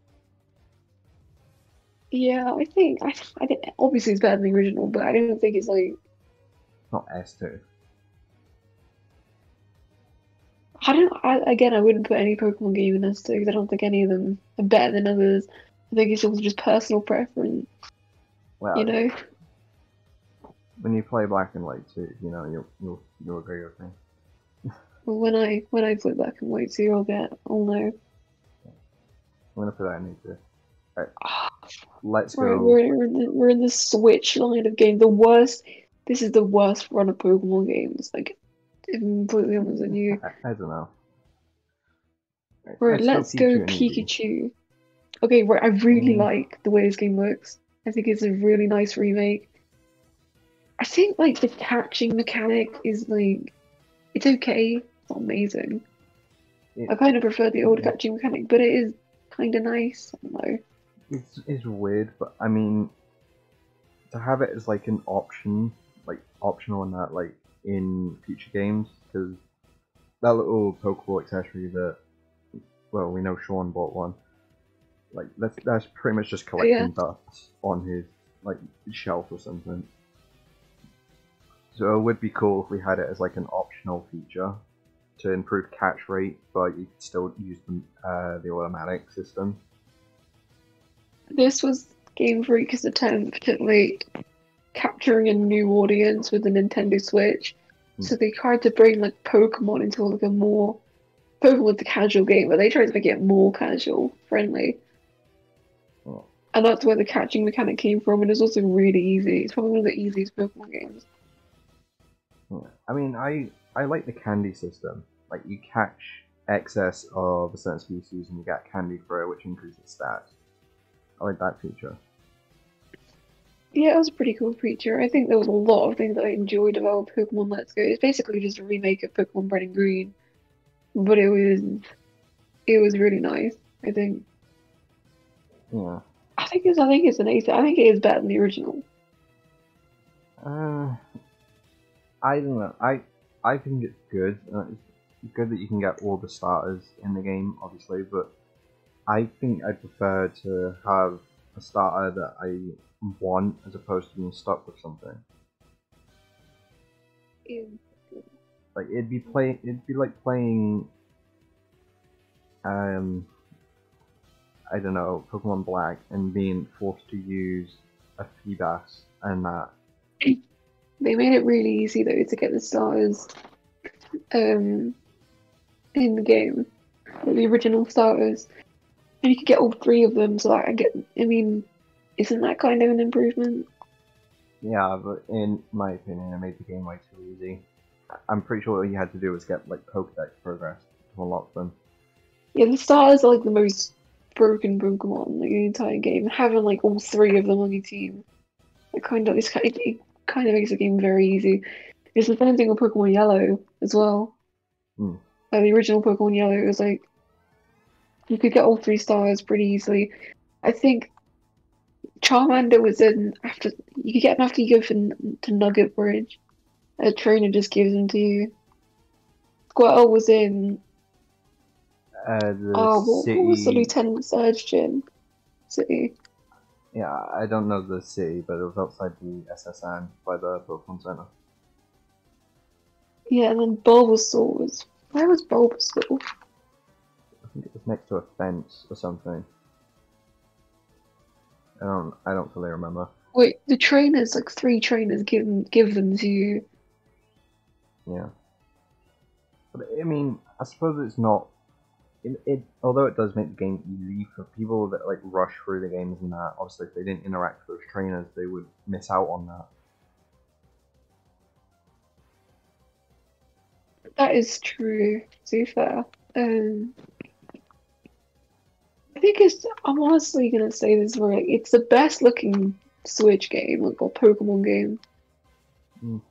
yeah, I think I think obviously it's better than the original, but I don't think it's like
Not S2.
Again, I wouldn't put any Pokemon game in this because I don't think any of them are better than others. I think it's all just personal preference, you
Well,
know.
when you play Black and White too, you'll agree with me.
When I play Black and White too, I'll know.
I'm gonna put that in here too. Alright, let's
Right,
go.
we're in the Switch line of game. The worst. This is the worst run of Pokemon games. Like, if I'm completely honest with you.
I don't know. Right,
Right,
let's go
let's go
Pikachu and Eevee.
Pikachu. Okay, right. I really
Mm,
like the way this game looks. I think it's a really nice remake. I think like the catching mechanic is like it's okay. It's not amazing.
it,
I kind of prefer the old catching mechanic, but it is kind of nice. I don't know.
it's weird, but I mean, to have it as like an option, like optional in that, like in future games, because that little Pokeball accessory that, well, we know Sean bought one. Like that's pretty much just
But yeah,
collecting dust on his like shelf or something. So it would be cool if we had it as like an optional feature to improve catch rate, but you could still use the automatic system.
this was Game Freak's attempt at like capturing a new audience with the Nintendo Switch.
Hmm.
So they tried to bring like Pokemon into like a more Pokemon's a casual game, but they tried to make it more casual friendly.
Oh,
And that's where the catching mechanic came from, and it's also really easy. It's probably one of the easiest Pokemon games.
yeah. I mean, I like the candy system. Like you catch excess of a certain species and you get candy for it, which increases stats. I like that feature.
Yeah, it was a pretty cool feature. I think there was a lot of things that I enjoyed about Pokemon Let's Go. It's basically just a remake of Pokemon Red and Green, but it was really nice. I think
Yeah.
I think it's an ace. I think it is better than the original.
Uh, I don't know. I think it's good. It's good that you can get all the starters in the game, obviously, but I think I'd prefer to have a starter that I want as opposed to being stuck with something.
Yeah.
Like it'd be like playing I don't know, Pokemon Black and being forced to use a Feebas and that.
They made it really easy though to get the starters um in the game, like the original starters, and you could get all three of them. So like, I mean, isn't that kind of an improvement?
Yeah, but in my opinion, it made the game way too easy. I'm pretty sure all you had to do was get like Pokedex progress to unlock them.
Yeah, the starters are like the most broken Pokemon like, in the entire game. Having like all three of them on your team, it kind of makes the game very easy. It's the same thing with Pokemon Yellow as well.
Hmm.
The original Pokemon Yellow was like you could get all three stars pretty easily. I think Charmander was in after you could get them after you go to Nugget Bridge. A trainer just gives them to you. Squirtle was in.
The
Oh, what was the
city.
Lieutenant Surge Gym city?
Yeah, I don't know the city, but it was outside the SSN by the Pokemon Center.
Yeah, and then Bulbasaur was. Where was Bulbasaur?
I think it was next to a fence or something. I don't fully remember.
Wait, the trainers, like three trainers, give them to you.
Yeah, but I mean, I suppose it's not. Although it does make the game easy for people that like rush through the games and that. Obviously, if they didn't interact with those trainers, they would miss out on that.
That is true, to be fair. Um, I think it's. I'm honestly gonna say this right. It's the best looking Switch game, like or Pokemon game,
Mm.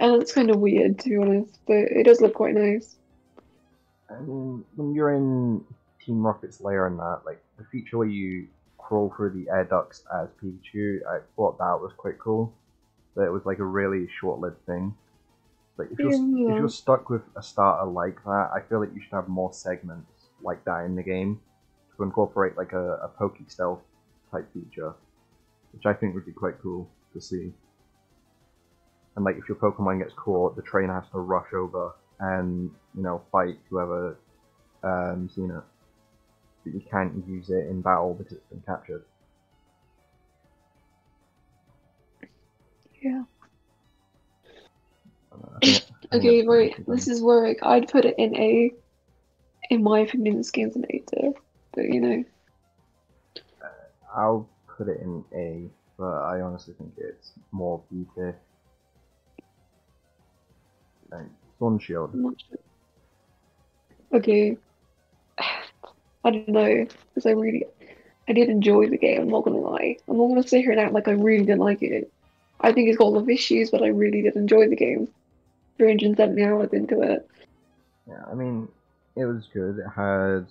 and it's kind of weird to be honest, but it does look quite nice.
I mean, when you're in Team Rocket's lair and that, like the feature where you crawl through the air ducts as Pikachu, I thought that was quite cool. But it was like a really short-lived thing. Like if
Yeah,
you're stuck with a starter like that, I feel like you should have more segments like that in the game to incorporate like a Poke Stealth type feature, which I think would be quite cool to see. And like if your Pokemon gets caught, the trainer has to rush over and fight whoever seen it. But you can't use it in battle because it's been captured.
yeah.
I think at
Okay,
this point we
right.
should
This
done.
is where I'd put it in A. In my opinion, this game's an A tier, but you know.
I'll put it in A, but I honestly think it's more B tier. Like, Sword and Shield.
I'm not sure. Okay, I don't know, because I did enjoy the game. I'm not gonna lie. I'm not gonna sit here and act like I really didn't like it. I think it's got a lot of issues, but I really did enjoy the game. 370 hours into it.
Yeah, I mean, it was good. It had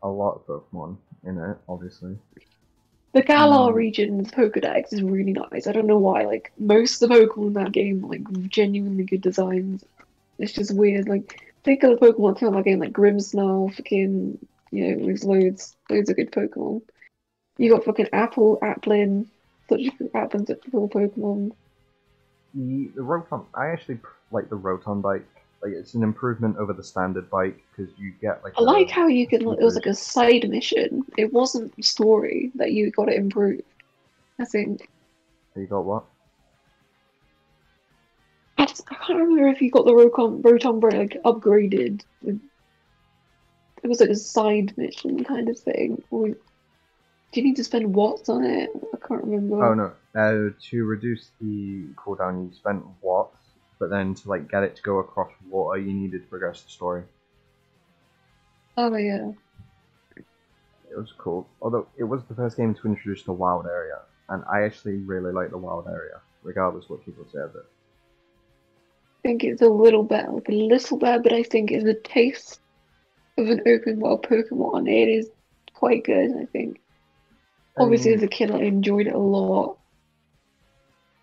a lot of Pokemon in it, obviously.
The Galar
The
region's Pokedex is really nice. I don't know why. Like most of the Pokemon in that game, are, like genuinely good designs. It's just weird. Like think of the Pokemon that came out in that game, like Grimmsnarl, fucking there's loads of good Pokemon. You got fucking Applin, such a cool Pokemon.
the Rotom, I actually like the Rotom bike. Like, it's an improvement over the standard bike because you get like
I like how you
a
can.
speed
It was like
boost.
a side mission. It wasn't story that you got to improve. I think.
So you got what?
I can't remember if you got the Rotom Break like upgraded. It was like a side mission kind of thing. Or do you need to spend watts on it? I can't
Oh
remember.
no, to reduce the cooldown, you spent watts, but then to like get it to go across water, you needed to progress the story.
Oh yeah.
It was cool. Although it was the first game to introduce the wild area, and I actually really like the wild area, regardless what people say of it.
I think it's a little bit, like a little bit, but I think it's a taste of an open world Pokemon. It is quite good, I think.
I
Obviously,
mean,
as a kid, I enjoyed it a lot.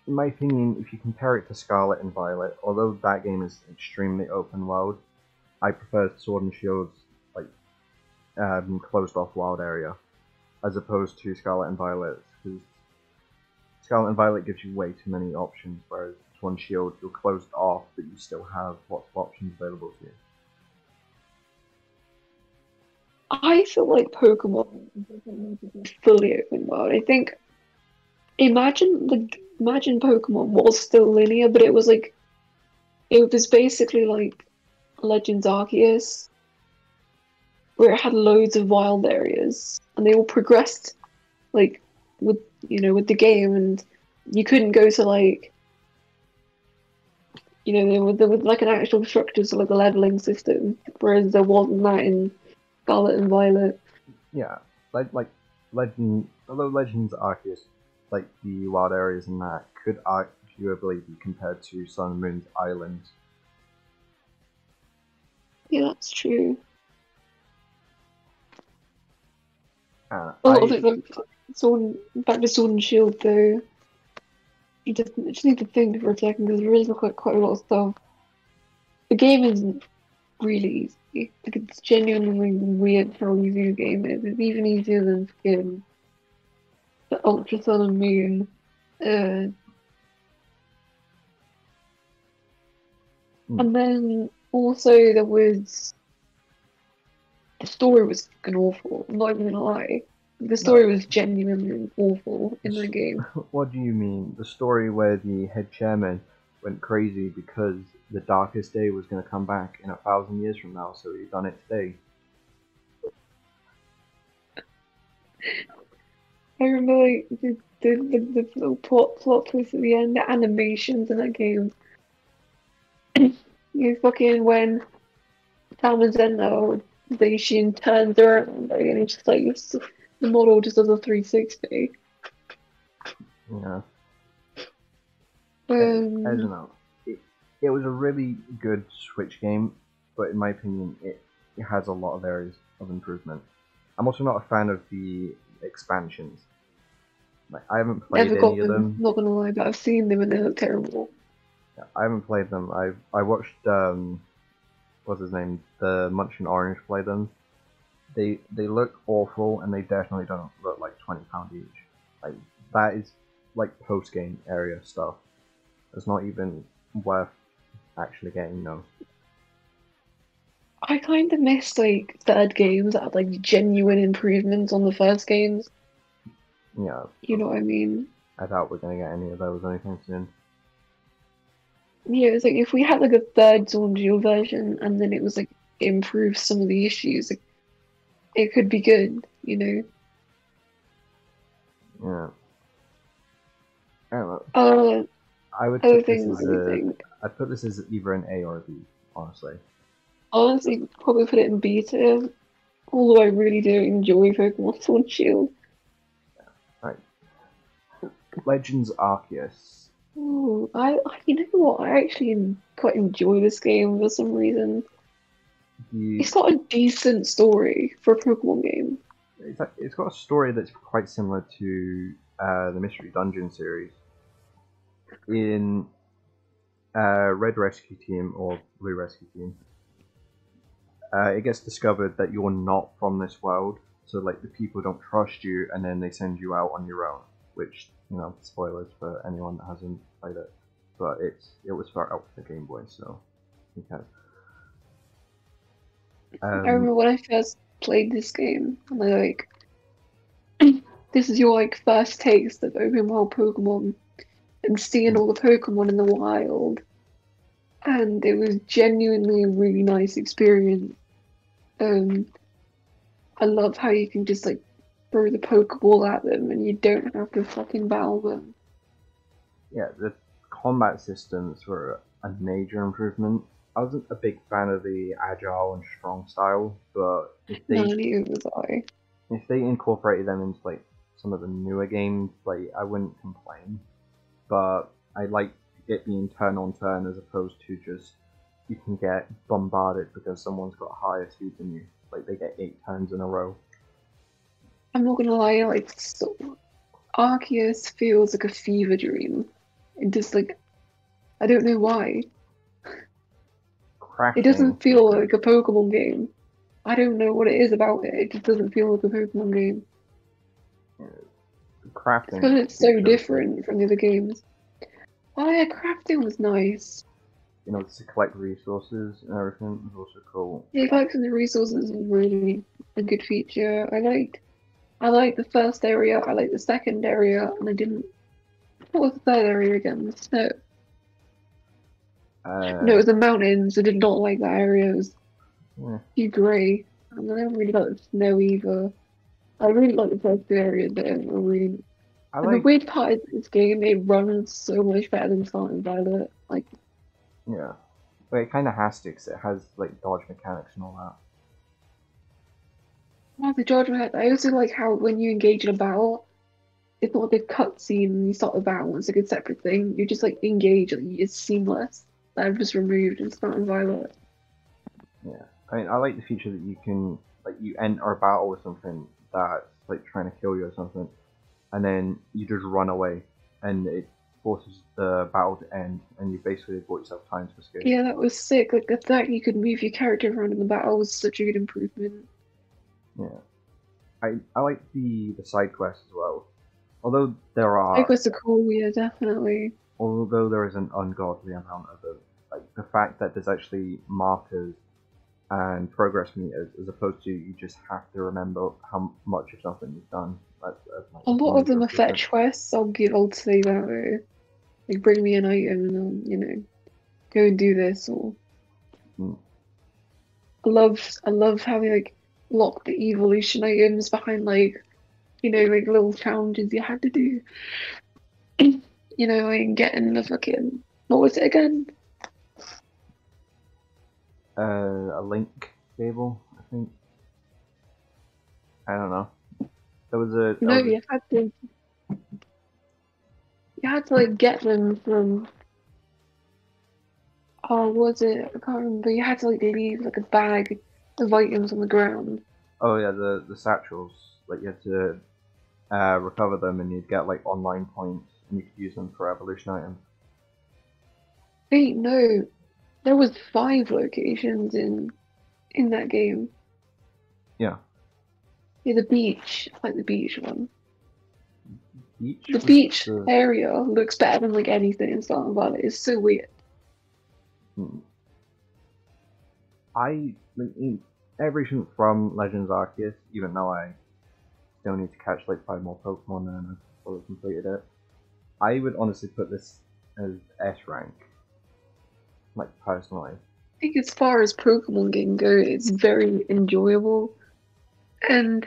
in my opinion, if you compare it to Scarlet and Violet, although that game is extremely open world, I prefer Sword and Shield's like closed off wild area as opposed to Scarlet and Violet, because Scarlet and Violet gives you way too many options, whereas Sword and Shield you're closed off, but you still have lots of options available to you.
I feel like Pokemon doesn't need to be fully open world. I think imagine imagine Pokemon was still linear, but it was basically like Legends Arceus, where it had loads of wild areas, and they all progressed like with with the game, and you couldn't go to like there was like an actual structure to like a leveling system, whereas there wasn't that in Scarlet and Violet.
Yeah, like Legend, although Legends Arceus, like the wild areas in that could arguably be compared to Sun and Moon's islands.
Yeah, that's true. A lot of
I
it, like back to Sword and Shield though. You just need to think for a second because there is quite a lot of stuff. The game isn't really easy. Like it's genuinely weird how easy the game is. It's even easier than Skin, the Ultra Sun and Moon. Uh,
hmm,
and then also there was the story was fucking awful. I'm not even gonna lie. The story
no.
was genuinely awful in the game.
What do you mean? The story where the head chairman went crazy because the darkest day was going to come back in 1,000 years from now, so he done it today.
I remember like the little plot twist at the end, the animations in that game. You fucking when Salmon's in there, Daishin turns around like, and it's just like the model just does a 360.
Yeah, I don't
Um,
know. It was a really good Switch game, but in my opinion, it has a lot of areas of improvement. I'm also not a fan of the expansions. Like, I haven't played
never
any
got
of
them.
them.
Not gonna lie, but I've seen them and they look terrible.
I haven't played them. I watched what's his name, the Munchkin Orange play them. They look awful, and they definitely don't look like £20 each. Like that is like post game area stuff. It's not even worth actually getting. No.
I kind of miss like third games that had like genuine improvements on the first games.
Yeah,
You know what I mean?
I doubt we're gonna get any of those anytime soon.
Yeah, it's like if we had like a third Sword version and then it was like improve some of the issues, like, it could be good, you know.
Yeah, I don't know.
Uh,
I would
other
put this
thing
as
I would
a.
think,
I'd put this as either an A or a B, honestly.
honestly, probably put it in beta. Although I really do enjoy Pokemon Sword and Shield.
Right, Legends Arceus.
Ooh, you know what? I actually quite enjoy this game for some reason.
The
It's got a decent story for a Pokemon game.
it's got a story that's quite similar to the Mystery Dungeon series. In Red Rescue Team or Blue Rescue Team, it gets discovered that you're not from this world, so like the people don't trust you, and then they send you out on your own. Which spoilers for anyone that hasn't played it, but it was out for the Game Boy, so you can.
I remember when I first played this game, and I like, this is your like first taste of open world Pokemon and seeing all the Pokemon in the wild, and it was genuinely a really nice experience. Um, I love how you can just like throw the Pokeball at them and you don't have to fucking battle them.
Yeah, the combat systems were a major improvement. I wasn't a big fan of the agile and strong style, but
Neither was I.
if they incorporated them into like some of the newer games, like I wouldn't complain. But I like it being turn on turn as opposed to just you can get bombarded because someone's got higher speed than you. Like they get 8 turns in a row.
I'm not gonna lie, like Arceus feels like a fever dream. It just like I don't know why. It
Crafting,
doesn't feel like a Pokemon game. I don't know what it is about it. It just doesn't feel like a Pokemon game.
uh,
It's
crafting
because it's so
feature was good.
different from the other games. Oh yeah, crafting was nice.
To collect resources and everything was also cool.
Yeah, collecting the resources is really a good feature. I liked the first area, I liked the second area, and I didn't What was the third area again? The snow. No, it
Uh,
was the mountains. I did not like that area. It was
yeah.
too grey. And I don't really like the snow either. I really like the first two areas there. I really.
I
And the
like,
weird part is this game, it runs so much better than Scarlet and Violet. Like,
yeah. But it kind of has to, 'cause it has like dodge mechanics and all that.
oh, the Georgia head. I also like how when you engage in a battle, it's not like a cutscene and you start the battle. It's like a separate thing. You just like engage, and it's seamless. That I've just removed in Scarlet and Violet.
Yeah. I mean, I like the feature that you can like you enter a battle with something that's like trying to kill you or something, and then you just run away, and it forces the battle to end, and you basically bought yourself time to escape.
Yeah, that was sick. Like the fact you could move your character around in the battle was such a good improvement.
Yeah. I like the side quests as well. Although there
Like
are
was a cool, yeah, definitely.
although there is an ungodly amount of them, like the fact that there's actually markers and progress meters as opposed to you just have to remember how much of something you've done. That's like
A
a
lot of
major
them are
improvement.
fetch quests. I'll say that. Like bring me an item and go and do this. Or
Mm.
I love having like locked the evolution items behind like little challenges you had to do. Like getting the fucking what was it again?
A link cable, I think. I don't know. There was a
You
there
know,
was a
you had to like get them from oh was it? I can't remember. You had to like leave like a bag of items on the ground.
oh yeah, the satchels, like you had to recover them and you'd get like online points and you could use them for evolution items.
Wait, no, there was five locations in that game.
Yeah,
Yeah, the beach, I like the beach one.
each
The
was
beach
the
area looks better than like anything in Stardew Valley. It's so weird.
hmm, I like everything from Legends Arceus, even though I still need to catch like 5 more Pokemon and I've fully completed it. I would honestly put this as S rank, like personally.
I think as far as Pokemon game go, it's very enjoyable, and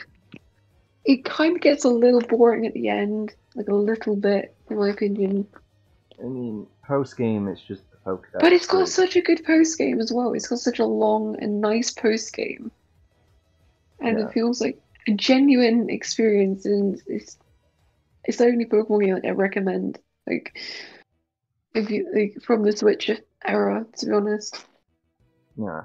it kind of gets a little boring at the end, like a little bit, in my opinion.
I mean, post game it's just the
But
Pokedex,
it's got
which
such a good post game as well. It's got such a long and nice post game, and
yeah,
it feels like a genuine experience. And it's the only Pokemon game like, I recommend. Like if you like from the Switch era, to be honest.
yeah.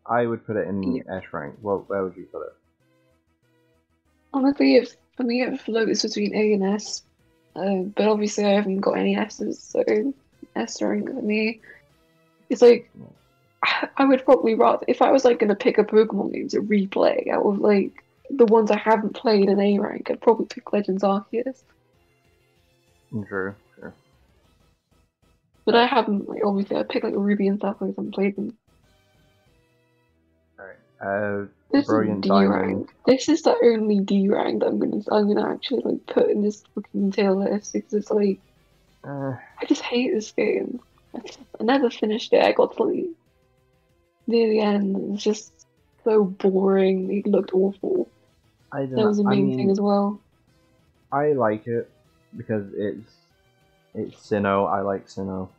I would put it
Yeah.
in S rank. Well, where would you put it?
Honestly, if for me it floats between A and S, but obviously I haven't got any S's, so S rank for me. It's like I would probably rather if I was like gonna pick a Pokemon game to replay out of like the ones I haven't played in A rank, I'd probably pick Legends Arceus.
True, sure.
But I
Alright,
haven't like obviously I pick like Ruby and Sapphire because I haven't played them.
alright.
This is
Brilliant
D
Diamond.
rank. This is the only D rank that I'm gonna actually like put in this fucking tier list because it's like
Uh,
I just hate this game. I never finished it. I got to like near the end. It was just so boring. It looked awful.
I don't
That
know.
was the
I
main thing
mean,
as well.
I like it because it's Sinnoh. I like Sinnoh,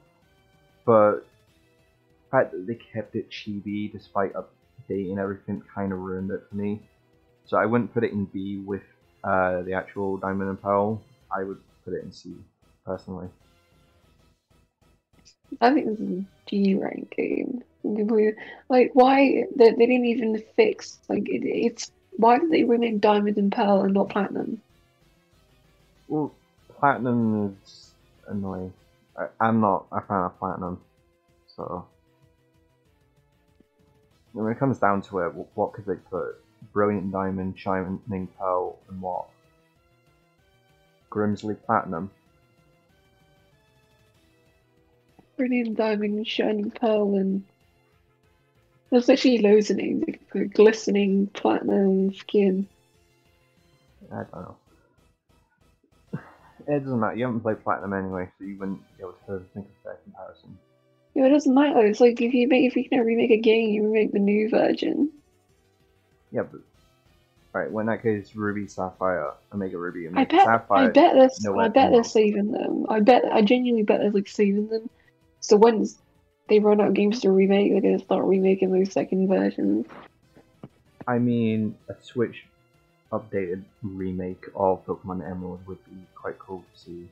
but the fact that they kept it chibi despite updating everything kind of ruined it for me. So I wouldn't put it in B with the actual Diamond and Pearl. I would put it in C personally.
I think this is a D rank game. Like why they didn't even fix like it's why did they rename Diamond and Pearl and not Platinum?
Well, Platinum is annoying. I'm not a fan of Platinum, so when it comes down to it, what could they put? Brilliant Diamond, Shining Pearl, and what? Grimsley Platinum.
Brilliant Diamond, Shining Pearl, and there's literally loads of names. Like, glistening Platinum Skin.
I don't know. It doesn't matter. You haven't played Platinum anyway, so you wouldn't be able to think of that comparison.
You know, it doesn't matter. It's like if you can remake a game, you remake the new version.
Yeah, but right. Well, in that case, Ruby Sapphire, Omega Ruby,
I
Omega
bet I
Sapphire,
bet this
no
I bet they're
Emerald.
saving them. I genuinely bet they're like saving them. So when they run out of games to remake, they're gonna start remaking those second versions.
I mean, a Switch updated remake of Pokemon Emerald would be quite cool to see.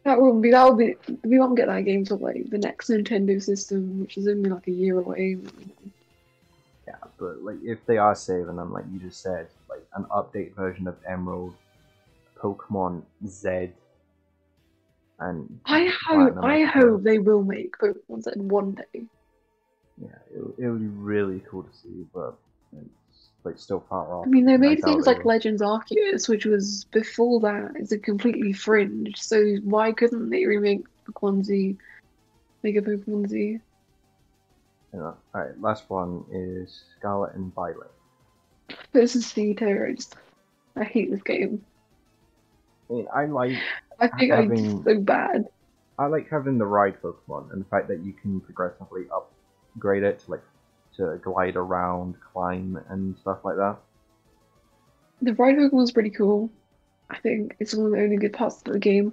That would be we won't get that game till like the next Nintendo system, which is only like a year away.
Yeah, but like if they are saving them, like you just said, like an update version of Emerald, Pokemon Z, and Platinum, I
I
suppose.
hope they will make Pokemon Z one day.
Yeah, it would be really cool to see, but it's like still far
I
off.
mean, they
I
made
doubt
things
they
like
will.
Legends Arceus, which was before that. It's a completely fringe. So why couldn't they remake Pokemon Z, make a Pokemon Z?
Alright, last one is Scarlet and Violet.
This is C tier. I hate this game.
I mean, I like
I think it's
having
so bad.
I like having the ride Pokemon and the fact that you can progressively upgrade it to glide around, climb, and stuff like that.
The ride Pokemon's pretty cool. I think it's one of the only good parts of the game.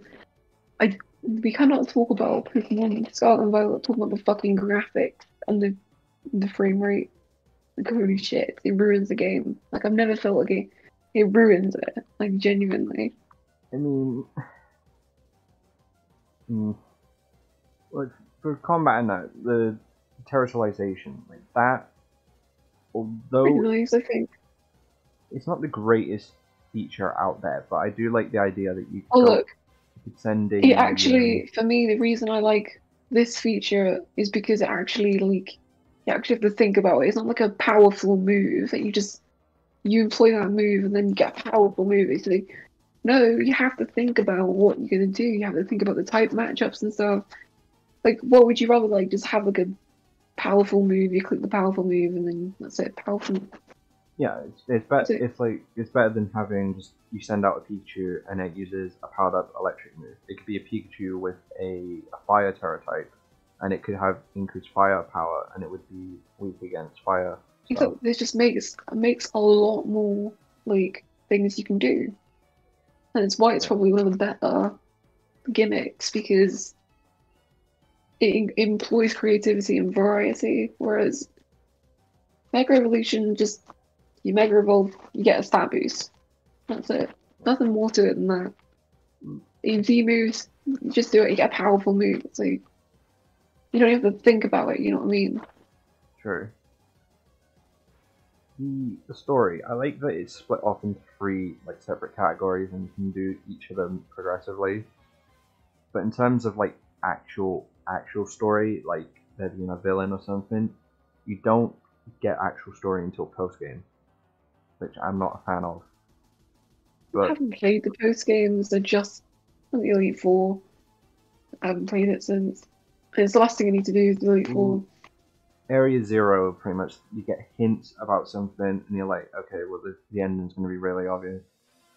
I We cannot talk about Pokemon Scarlet and Violet talking about the fucking graphics and the frame rate. Like holy shit, it ruins the game. Like I've never felt a game. It ruins it. Like genuinely.
I mean, mm, like for combat and that, the terrestrialization, like that,
Pretty
although
nice, I think.
it's not the greatest feature out there, but I do like the idea that
Oh look,
you could send a
it actually for me the reason I like this feature is because it actually like you actually have to think about it. It's not like a powerful move that you employ that move and then you get a powerful move. It's like no, you have to think about what you're gonna do. You have to think about the type matchups and stuff. Like, what would you rather like just have like a powerful move? You click the powerful move and then that's it. Powerful.
yeah, it's better.
That's it.
It's better than having just you send out a Pikachu and it uses a powered up electric move. It could be a Pikachu with a fire Terra type, and it could have increased fire power, and it would be weak against fire stuff.
Except this just makes a lot more like things you can do, and it's why it's
Yeah,
probably one of the better gimmicks because it employs creativity and variety. Whereas Mega Evolution just you Mega Evolve, you get a stat boost. That's it. Nothing more to it than that. In V moves, you just do it. You get a powerful move. So you don't have to think about it. You know what I mean?
true. The story, I like that it's split off into three like separate categories, and you can do each of them progressively. But in terms of like actual story, like there being a villain or something, you don't get actual story until post game, which I'm not a fan of.
I
But
haven't played the post games. They're just on the Elite Four. I haven't played it since. And it's the last thing I need to do is the Elite Four.
Area Zero, pretty much, you get hints about something, and you're like, okay, well the ending's going to be really obvious.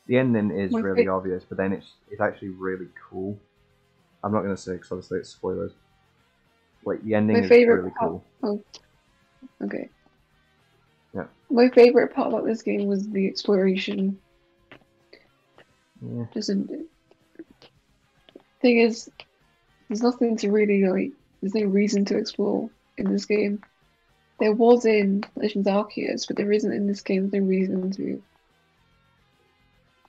The ending is
My
really
fa-
obvious, but then it's actually really cool. I'm not going to say because obviously it's spoilers. Like the ending
my
is
favorite
really
part.
cool.
Oh, okay.
Yeah.
My favorite part about this game was the exploration.
Yeah.
Just thing is, there's nothing to really like. There's no reason to explore in this game. There was in Legends Arceus, but there isn't in this game. There's no reason to.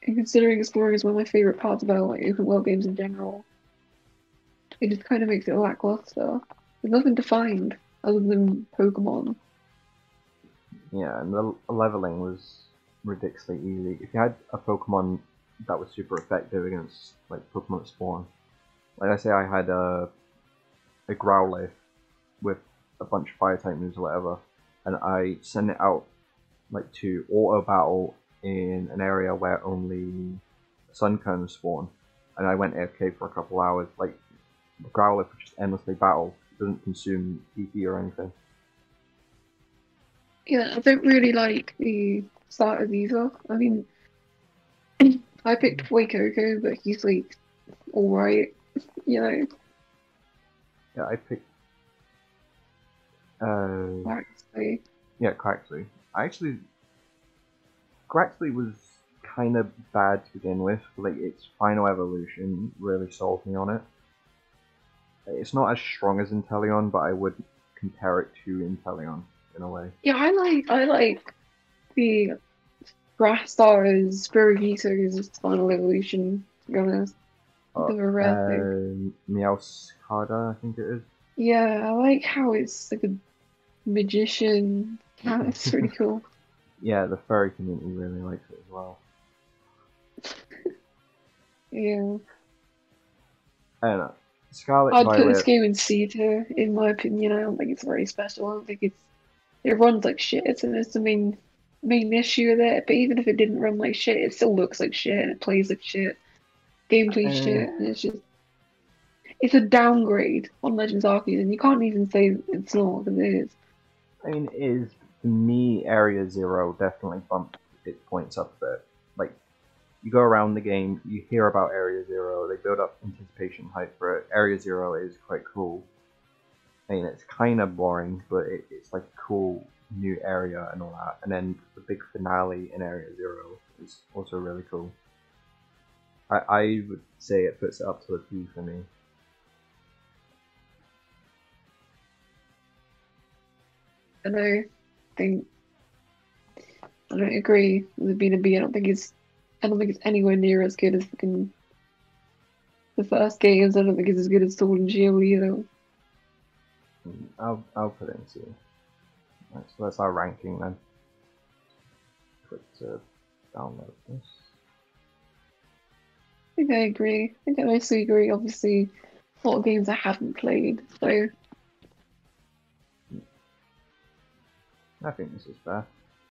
And considering exploring is one of my favorite parts about like open world games in general, it just kind of makes it lackluster. There's nothing to find other than Pokemon.
Yeah, and the leveling was ridiculously easy. If you had a Pokemon that was super effective against like Pokemon spawn, like I say, I had a Growlithe with a bunch of fire type moves or whatever, and I sent it out like to auto battle in an area where only Suncones spawn, and I went AFK for a couple hours. Like Growlithe would just endlessly battle. It doesn't consume PP or anything.
Yeah, I don't really like the starters either. I mean, I picked Wacoco, but he's like alright, you know,
Yeah, I picked uh
actually.
yeah, Quaxley. I actually Quaxley was kind of bad to begin with. Like its final evolution really sold me on it. It's not as strong as Inteleon, but I would compare it to Inteleon in a way.
Yeah, I like the Grass Stars Spiritomy's final evolution, to be honest.
Uh,
The rare thing.
Meowscarada, I think it is.
Yeah, I like how it's like a magician. That's really cool.
Yeah, the furry community really likes it as well.
Yeah.
I don't know. Scarlet
I'd put this
Violet,
game in C tier, in my opinion. I don't think it's very special. I don't think it runs like shit, and it's the main issue with it. But even if it didn't run like shit, it still looks like shit and it plays like shit. Gameplay
uh,
shit, and it's a downgrade on Legends Arceus, and you can't even say it's not because it is.
I mean, it is for me, Area Zero definitely bumped its points up a bit. Like, you go around the game, you hear about Area Zero, they build up anticipation hype for it. Area Zero is quite cool. I mean, it's kind of boring, but it's like a cool new area and all that. And then the big finale in Area Zero is also really cool. I would say it puts it up to a B for me.
I know. Think I don't agree with it being a B. I don't think it's anywhere near as good as fucking the first games. I don't think it's as good as Sword and Shield either.
I'll put it in C. Right, so that's our ranking then. Click to download this.
I think I agree. I think I mostly agree. Obviously, a lot of games I haven't played, so
I think this is fair.